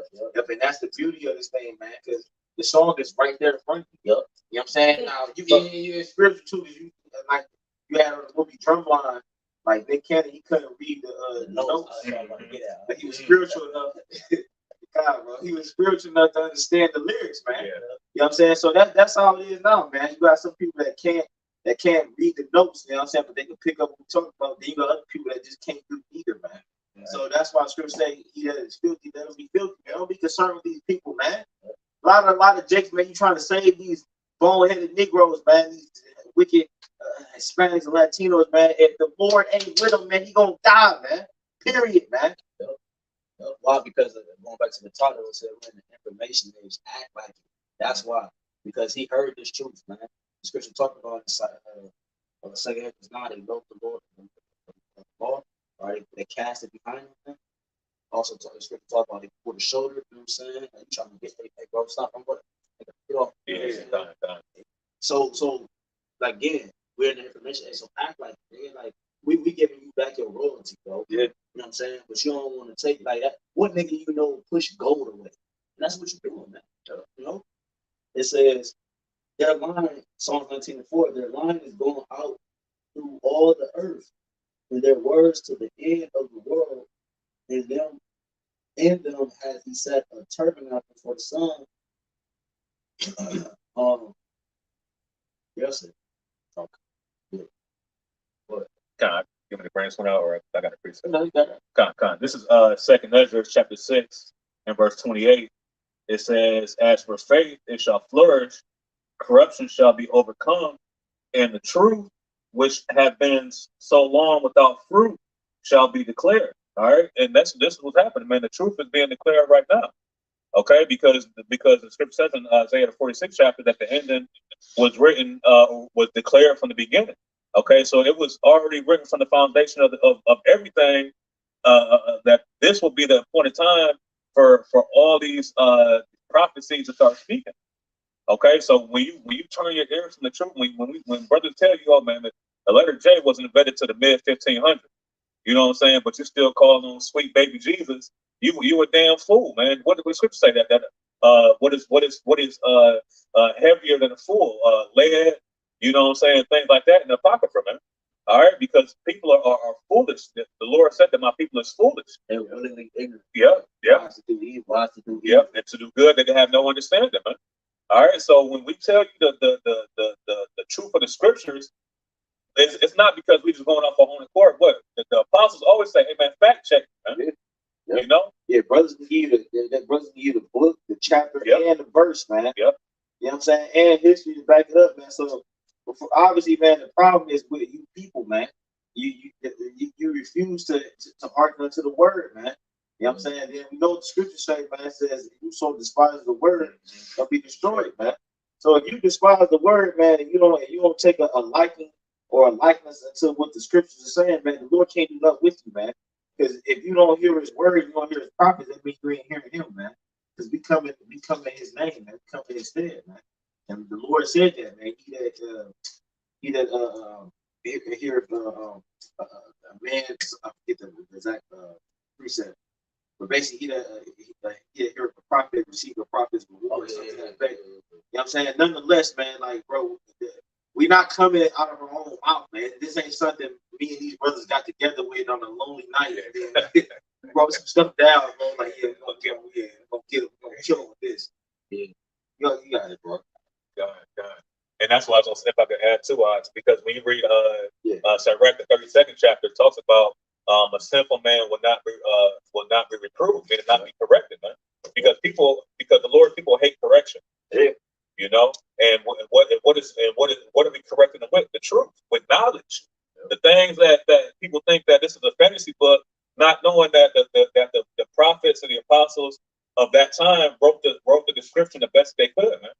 And that's the beauty of this thing, man, because the song is right there in front of you. Yep. You know what I'm saying? Now you're spiritual too, because you had on the movie Drumline, like Nick Cannon, he couldn't read the notes. But he was spiritual enough. God, bro. He was spiritual enough to understand the lyrics, man. Yeah. You know what I'm saying? So that's how it is now, man. You got some people that can't read the notes, you know what I'm saying, but they can pick up what we're talking about. Then you got other people that just can't do either, man. Yeah. So that's why Scripture say he that is filthy, let him be filthy. Man, don't be concerned with these people, man. A lot of jakes, man, you trying to save these bone-headed Negroes, man, these wicked Hispanics and Latinos, man. If the Lord ain't with them, man, he gonna die, man. Period, man. Why? Because going back to the title, it said we're in the information age, act like it. That's why. Because he heard this truth, man. The scripture talking about the second half is not, they wrote the law, right? They cast it behind them. Also, the scripture talk about they pull the shoulder, you know what I'm saying? Like, you trying to get, hey, bro, stop, I'm going to get off. Yeah. So, like, again, we're in the information age, so act like it. Like, we giving you back your royalty, bro. Yeah. You know what I'm saying? But you don't want to take like that. What nigga you know push gold away? And that's what you're doing, man. You know? It says their line, Psalm 19:4, their line is going out through all the earth, and their words to the end of the world, and in them has he set a tabernacle for the sun. Yes, sir. Con, give me the grants one out, or I got a precept. No, you got it. Con. This is Second Ezra chapter 6 and verse 28. It says, "As for faith, it shall flourish; corruption shall be overcome, and the truth, which have been so long without fruit, shall be declared." All right, and this is what's happening, man. The truth is being declared right now. Okay, because the scripture says in Isaiah the 46th chapter that the ending was written, was declared from the beginning. Okay, so it was already written from the foundation of everything, that this will be the appointed time for all these prophecies to start speaking. Okay, so when you turn your ears from the truth, when brothers tell you, oh man, the letter J wasn't invented to the mid 1500s, you know what I'm saying? But you still call on sweet baby Jesus. You a damn fool, man. What did the scripture say that what is heavier than a fool? Lead, you know what I'm saying? Things like that in the apocrypha, man. All right, because people are foolish. The Lord said that my people is foolish. They're willingly ignorant. Yeah. Wise to do evil. Wise to do Yeah, evil. and to do good, they can have no understanding, man. All right, so when we tell you the truth of the scriptures, it's not because we just going off our own accord. What the apostles always say, hey man, fact check, man. Yeah. You know? Yeah, brothers can give you the book, the chapter, and the verse, man. Yep. You know what I'm saying? And history to back it up, man. So obviously, man, the problem is with you people, man. You refuse to hearken to the word, man. You know what I'm saying? Then we know what the scripture say, man. It says, "If you so despise the word, you'll be destroyed, man." So if you despise the word, man, and you don't take a liking or a likeness into what the scriptures are saying, man, the Lord can't do nothing with you, man. Because if you don't hear his word, you don't hear his prophets, that means you ain't hearing him, man. Because we come in his name, man. We come in his stead, man. And the Lord said that, man. He that hear a man, I forget the exact precept, but basically he that hear a prophet, receive a prophet's reward, something to that effect. You know what I'm saying? Nonetheless, man, like, bro, we not coming out of our own mouth, man. This ain't something me and these brothers got together with on a lonely night. And then we wrote some stuff down, bro. Like, yeah, we're gonna kill him with this. Yeah. You got it, bro. God. And that's why I was gonna say, if I could add to it, because when you read Sirach, the 32nd chapter, it talks about a sinful man will not be reproved, and not be corrected, man. Because the Lord people hate correction. Yeah. You know, and what are we correcting them with? The truth, with knowledge. The things that people think that this is a fantasy book, not knowing that the prophets and the apostles of that time wrote the description the best they could, man.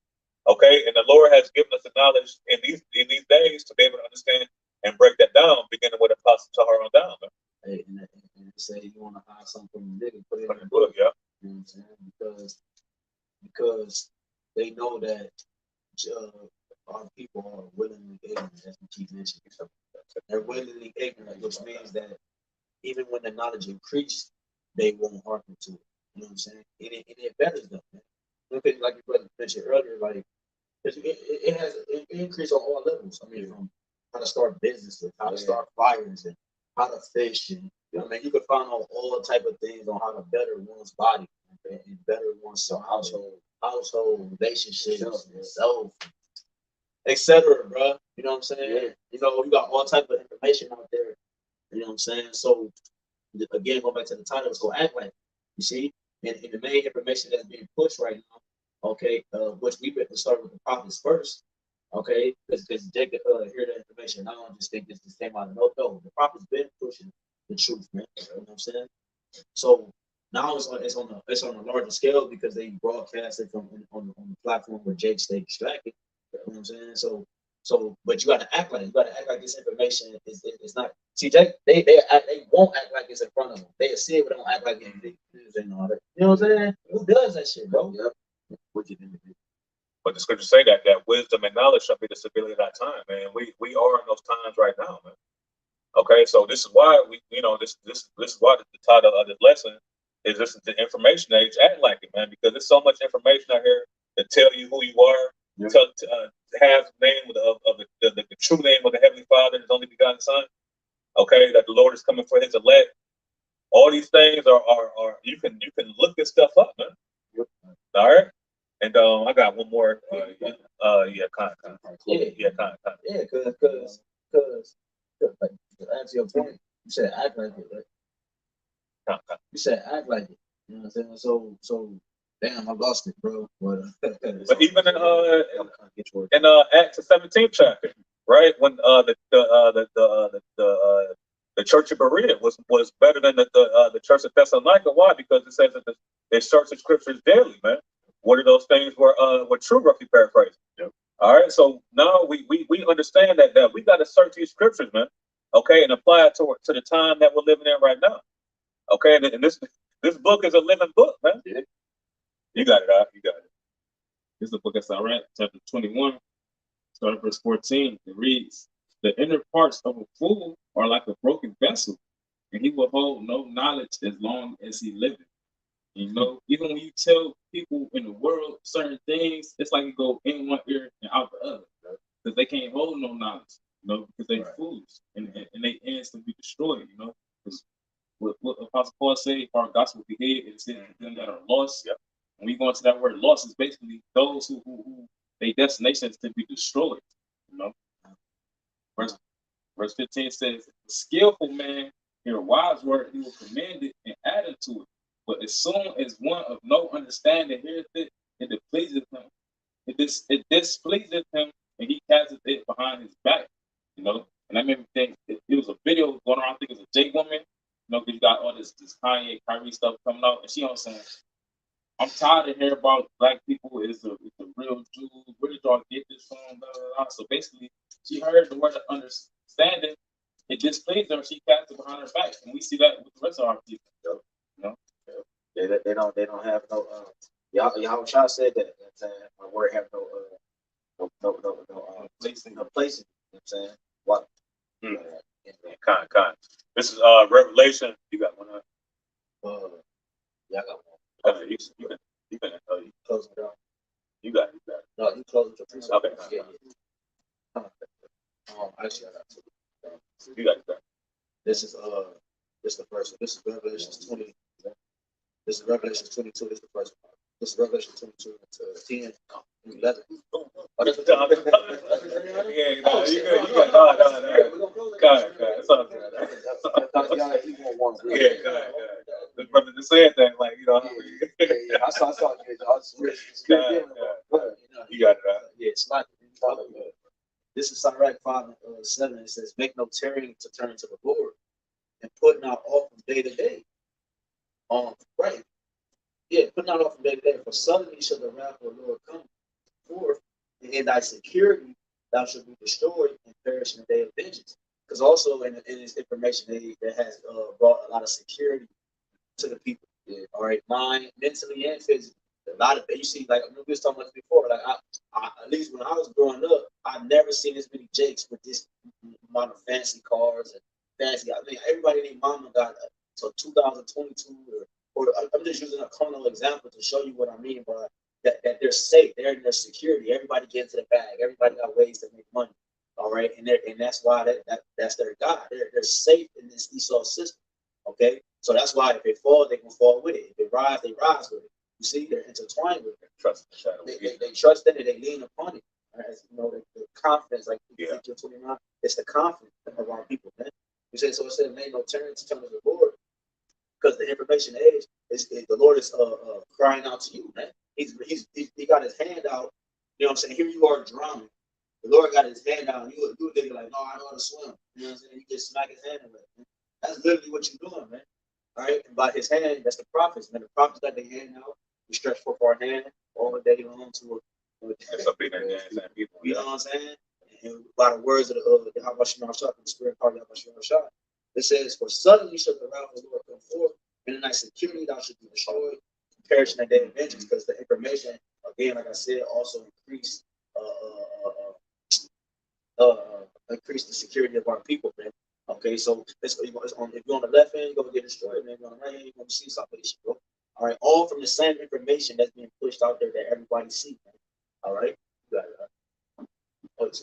Okay, and the Lord has given us the knowledge in these days to be able to understand and break that down, beginning with Apostle Tahar on down, man. Hey, and say you want to hide something from the nigga, put it in the book, yeah. You know what I'm saying? Because they know that our people are willingly ignorant, as we keep mentioning. They're willingly ignorant, which means that even when the knowledge increased, they won't hearken to it. You know what I'm saying? And it betters them, man. Like your brother mentioned earlier, like it increased on all levels. I mean, from how to start businesses, how to start fires, and how to fish, and you know, I mean, you can find out all type of things on how to better one's body, okay, and better one's household relationships, self, etc., bro. You know what I'm saying? Yeah. You know, you got all type of information out there. You know what I'm saying? So again, going back to the title, it's gonna act like, you see, and the main information that's being pushed right now, okay, which we've been to start with the prophets first, okay, because they could hear the information. I don't just think this came out of no. The prophets been pushing the truth, man. You know what I'm saying? So now it's on a larger scale because they broadcast it from on the platform where Jake stayed distracted. You know what I'm saying? So, but you got to act like this information is not. See, they won't act like it's in front of them. They see it, but don't act like it. You know what I'm saying? Who does that shit, bro? Yep. What you think? But the scriptures say that wisdom and knowledge shall be the stability of that time, man. We are in those times right now, man. Okay, so this is why this is why the title of this lesson is this is the information age. Act like it, man, because there's so much information out here to tell you who you are. Yeah. To have the name of the true name of the Heavenly Father, His only begotten Son. Okay, that the Lord is coming for His elect. All these things are you can look this stuff up, man. Yep. All right, And I got one more. Yeah, kind of. Yeah, Kind of. yeah, because to answer your point, you said act like it, right? You said act like it. You know what I'm saying? So damn, I lost it, bro. But even in Acts the 17th chapter, right? When the church of Berea was better than the church of Thessalonica. Why? Because it says that they search the scriptures daily, man. What are those things were true, roughly paraphrased. Yep. All right. So now we understand that we got to search these scriptures, man. Okay, and apply it to the time that we're living in right now. Okay, and this book is a living book, man. Yeah. You got it, out. You got it. This is the book of Sirach, chapter 21, starting verse 14. It reads, "The inner parts of a fool are like a broken vessel, and he will hold no knowledge as long as he liveth." You know, even when you tell people in the world certain things, it's like you go in one ear and out the other, because they can't hold no knowledge, you know, because they fools and they ends to be destroyed, you know. Because what Apostle Paul say, our gospel be hid, it says them that are lost. Yep. When we go into that word lost, is basically those who their destination is to be destroyed, you know. Verse 15 says, "The skillful man hear a wise word, he will commend it and add unto it. But as soon as one of no understanding heareth it, it displeaseth him. It displeaseth him, and he casteth it behind his back." You know, and I made me think it was a video going around. I think it was a J woman. You know, because you got all this Kanye, Kyrie stuff coming out, and she on saying, "I'm tired of hearing about black people is the real Jews. Where did y'all get this from?" Blah, blah, blah. So basically, she heard the word of understanding. It displeased her. She cast it behind her back, and we see that with the rest of our people. You know, They don't have no. Yahawashi said that my word have no place in. You know what I'm saying? What? Kind. This is Revelation. You got one. Yeah, I got one. You can Close it down. You got it. No, you close it. Okay. Yeah. Actually, I got two. You got it. This is the first one. This is Revelation 20. This is Revelation 22. This is the first one. This is Revelation 22 to 10 and 11. Oh, that's what Yeah, you got no. God, it's all good. Yeah, God. The brother just said that, like, you know. Yeah. I saw it. You got it. Yeah, it's like this is Sirach 5:7. It says, "Make no tarrying to turn to the Lord, and put not off from day to day." Right. Yeah, put not off from day to day, for suddenly shall the wrath of the Lord come forth, and in thy security thou shalt be destroyed and perish in the day of vengeance. Because also in this information that has brought a lot of security to the people. Yeah. All right, mind, mentally, and physically. A lot of you see, like we was talking about this before. Like I at least when I was growing up, I never seen as many Jakes with this amount of fancy cars and fancy. I mean, everybody named Mama got so 2022 or I'm just using a carnal example to show you what I mean by that they're safe, they're in their security. Everybody gets to the bag. Everybody got ways to make money. All right, and that's why that's their God. They're safe in this Esau system. Okay, so that's why if they fall, they can fall with it. If they rise with it. You see, they're intertwined with it. Trust the shadow. They trust in it. They lean upon it. As you know, the confidence, like Ezekiel 29, it's the confidence of our people, man. You say so. It said, "Made no turn to turn to the Lord," because the information age is the Lord is crying out to you, man. He got his hand out. You know what I'm saying? Here you are drowning. The Lord got his hand out. You nigga like, "No, I know how to swim." You know what I'm saying? You just smack his hand away. Man. That's literally what you're doing, man. All right, and by his hand, that's the prophets, man. The prophets got their hand out. We stretch forth our hand all day long to you know what I'm saying? And by the words of the Yahawashi, the spirit part of Yahawashi, it says, "For suddenly shall the wrath of the Lord come forth, and in thy security thou shalt be destroyed, perish in that day of vengeance," because the information, again, like I said, also increase the security of our people, man. Okay, so if you're on the left hand, you're gonna get destroyed, man. If you're on the right hand, you're gonna see salvation, bro. All right, all from the same information that's being pushed out there that everybody sees, man. All right, you got it. It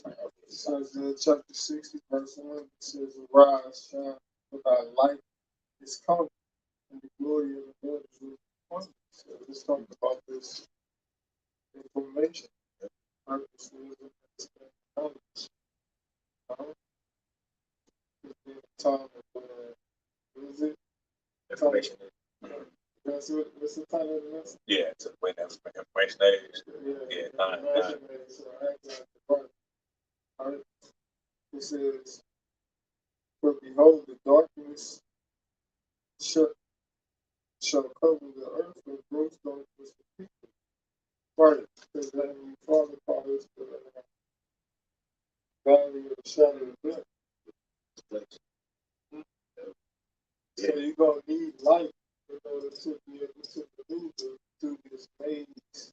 says in chapter 60, verse 1, it says, "Arise, shine, for thy light is coming, and the glory of the Lord is upon you." So let's talk about this information. Purpose is knowledge. Time of, what is it? Information. What's the title of the lesson? Yeah, to win that information age. Yeah, nine. Information age, so I act like the part. Alright. It says, for behold, the darkness shall cover the earth, and gross darkness the people. Right, because then you fall upon us the valley of the shadow of death. So you're going to need light in order to be able to maneuver through this maze.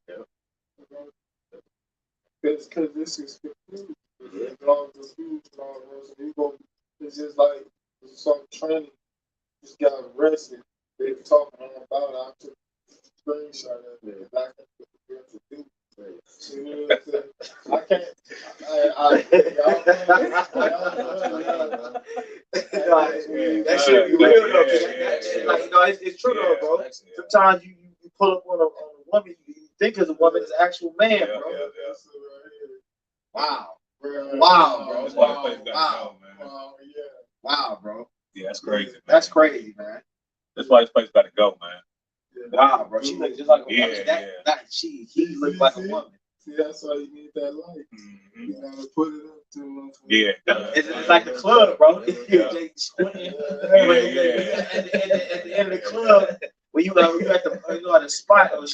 Because this is confused. It's all confused. It's just like some training just got arrested. They were talking all about it. I took a screenshot of it. I can't forget to do it. You know what I'm saying? I can't. That should be real though. Like, you know, it's true though, bro. Sometimes you pull up on a woman, you think as a woman, it's an actual man, bro. Wow. Wow, bro. That's why this place gotta go, man. Wow, bro. Yeah, that's crazy, man. That's crazy, man. That's why this place gotta go, man. Wow, bro. She looks just like a woman. Yeah, He looks like a woman. See, that's why you need that light. Mm-hmm. You gotta put it up to him. Yeah. It's like the club, bro. At the end of the club, when you at the spot or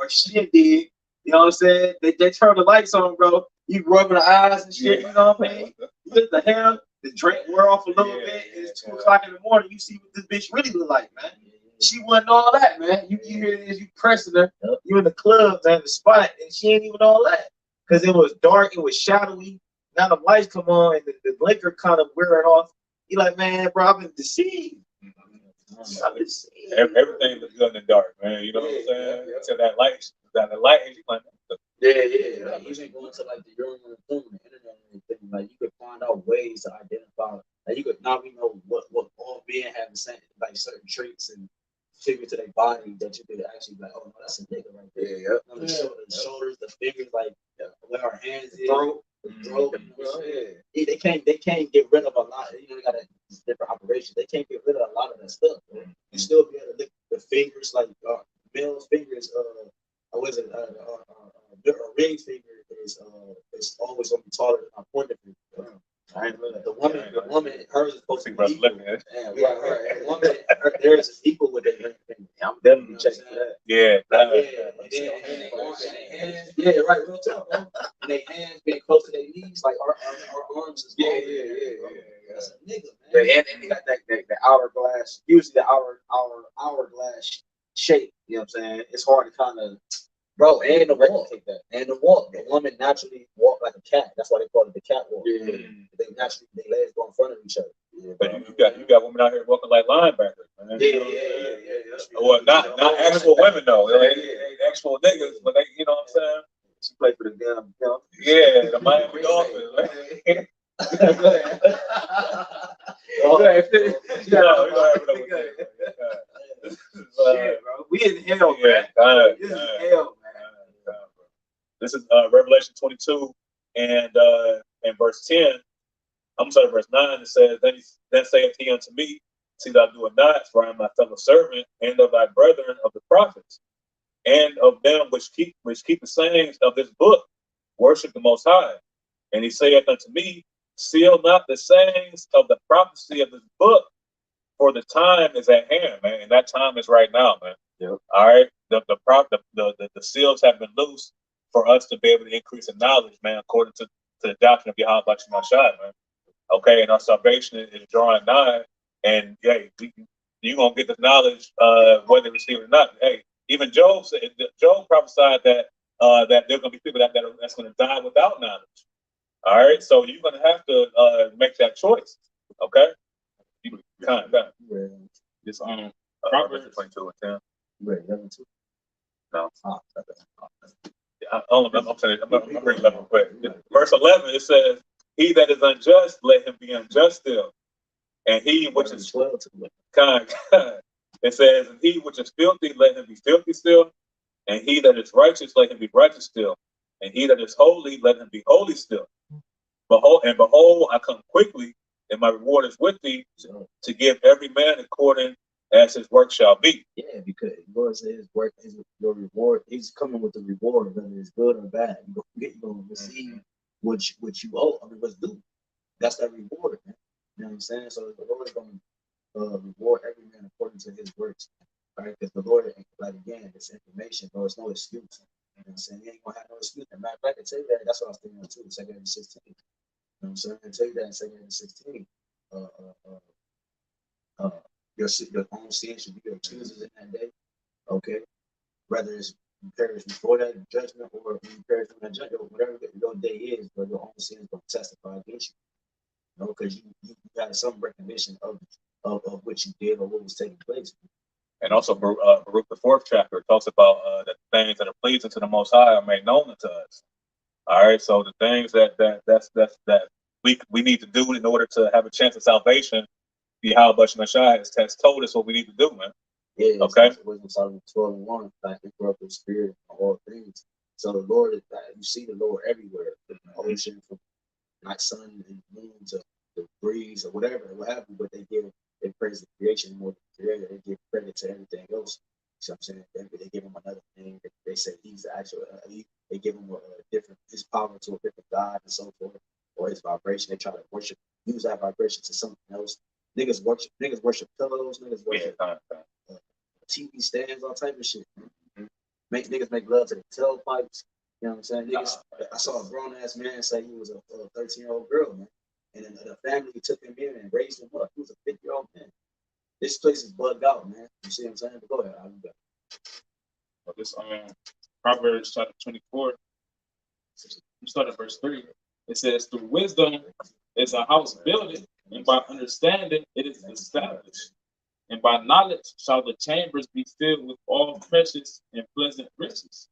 shit dig, you know what I'm saying? They turn the lights on, bro. You rubbing the eyes and shit, you know what I mean? You get the hair, the drink wear off a little bit, and it's 2 o'clock in the morning. You see what this bitch really look like, man. She wasn't all that, man. You hear it as you pressing her. You in the club, man, the spot, and she ain't even all that. Because it was dark, it was shadowy. Now the lights come on, and the blinker kind of wearing off. You like, man, bro, I've been deceived. I've been deceived. Everything looks good in the dark, man. You know what I'm saying? Until that light, and you like, Yeah. Like, even going to like the urinal and the internet and everything, like you could find out ways to identify. Like you could now we know what all men have the same, like certain traits and figure to their body that you could actually be like, oh no, that's a nigga right there. Yeah. The shoulders, the fingers, like where our hands is, Throat. Yeah, they can't get rid of a lot. You know, they got different operations. They can't get rid of a lot of that stuff. Bro. You still be able to lick the fingers, like male's fingers. What is it? A ring finger is always gonna be taller than my pointer finger. The woman, hers is supposed to be equal. The woman, theirs is equal with their ring finger. I'm definitely checking for that. yeah. Right, real talk, bro. And their hands being close to their knees, like our arms is long. That's a nigga, man. And they got that hourglass, usually the hourglass shape. You know what I'm saying? It's hard to kind of, bro, and the walk. replicate that. And the walk. The woman naturally walk like a cat. That's why they call it the cat walk. Yeah. They naturally, their legs go in front of each other. But you got women out here walking like linebackers, man. Yeah. Well, not actual women though. They actual niggas, but they, you know what I'm saying? She played for the damn, you know. Yeah, the Miami Dolphins. Man. Shit, bro. We in hell, man. This is hell, man. This is Revelation 22 and verse 10. I'm sorry, verse 9. It says, Then saith he unto me, See thou do it not, for I am thy fellow servant, and of thy brethren of the prophets, and of them which keep the sayings of this book, worship the Most High. And he saith unto me, Seal not the sayings of the prophecy of this book, for the time is at hand, man, and that time is right now, man. Yep. All right, the seals have been loosed for us to be able to increase in knowledge, man, according to the doctrine of Yahawashi, man. Okay, and our salvation is drawing nigh, and hey, you're gonna get the knowledge whether you receive it or not. Hey, even Job prophesied that that there are gonna be people that's gonna die without knowledge. All right, so you're gonna have to make that choice. Okay, you kind of This Proverbs 22 and 10. No. I'm saying I'm bringing it up real quick. Verse 11 it says, He that is unjust, let him be unjust still, and he which is kind. It says, and he which is filthy, let him be filthy still, And he that is righteous, let him be righteous still. And he that is holy, let him be holy still. Behold, I come quickly, and my reward is with thee, to give every man according as his work shall be. Yeah, because the Lord said his work is your reward. He's coming with the reward, whether it's good or bad. You're going to receive what you owe. I mean, what's due. That's that reward, man. You know what I'm saying? So the Lord is going to reward every man according to his works. Right? Because the Lord, like again, it's information, bro. It's no excuse. You know what I'm saying? You ain't gonna have no excuse. And matter of fact, I tell you that. That's what I was thinking of too. 2 Corinthians 16. You know what I'm saying? I tell you that in 2 Corinthians 16. Your own sin should be your accusers in that day. Okay, whether it's you perish before that judgment or you perish from that judgment, or whatever your day is, but your own sin is going to testify against you. You know, because you got some recognition of what you did or what was taking place. And also, Baruch, the 4th chapter, talks about the things that are pleasing to the Most High are made known to us. All right, so the things that we need to do in order to have a chance of salvation, the Yahawashi has told us what we need to do, man. Yeah, okay. Wisdom Solomon 12:1, like incorruptible spirit of all things. So the Lord is you see the Lord everywhere, from the ocean, from like sun and moon to the breeze or whatever, but they praise the creation more than the creator. They give credit to everything else. So I'm saying they give him another thing. They say he's the actual. They give him a different his power to a different God and so forth, or his vibration. They try to use that vibration to something else. Niggas worship pillows. Niggas worship TV stands, all type of shit. Niggas make love to the tailpipes. You know what I'm saying? Niggas, I saw a grown ass man say he was a 13-year-old girl, man. And then the family took him in and raised him up. He was a 50-year-old man. This place is bugged out, man. You see what I'm saying? But go ahead. Well, this Proverbs chapter 24, we start at verse 3. It says, through wisdom is a house builded, and by understanding it is established. And by knowledge shall the chambers be filled with all precious and pleasant riches.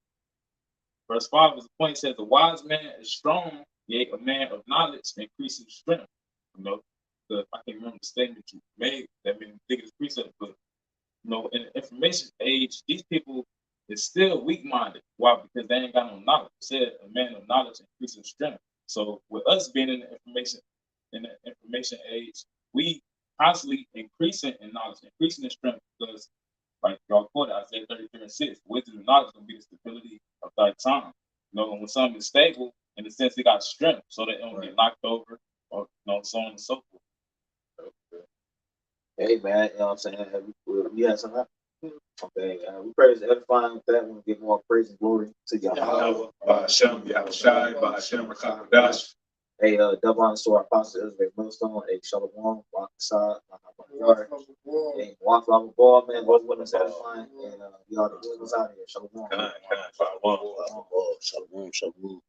Verse 5 is the point. It says, the wise man is strong, yea, a man of knowledge increasing strength. You know, I can't remember the statement you made that made me think of this precept, but you know, in the information age, these people is still weak-minded. Why? Because they ain't got no knowledge. It said a man of knowledge increasing strength. So with us being in the information age, we constantly increasing in knowledge, increasing in strength, because like y'all quoted Isaiah 33:6, wisdom and knowledge gonna be the stability of thy time. You know, when something is stable, in the sense it got strength, so that it don't get knocked over, or you know, so on and so forth. Hey man, you know what I'm saying? You had something? Okay, we praise edifying with that. We give more praise and glory to Yahawah, Bahasham, Yahawashi, Bahasham, HaQadash. Hey, double honors to our apostle Israel Millstone. Hey, Shalom, Rawchaa, hey, walk off the ball, man. Both with us edifying, and y'all the good ones out here. Shalom. Shalom. Shalom.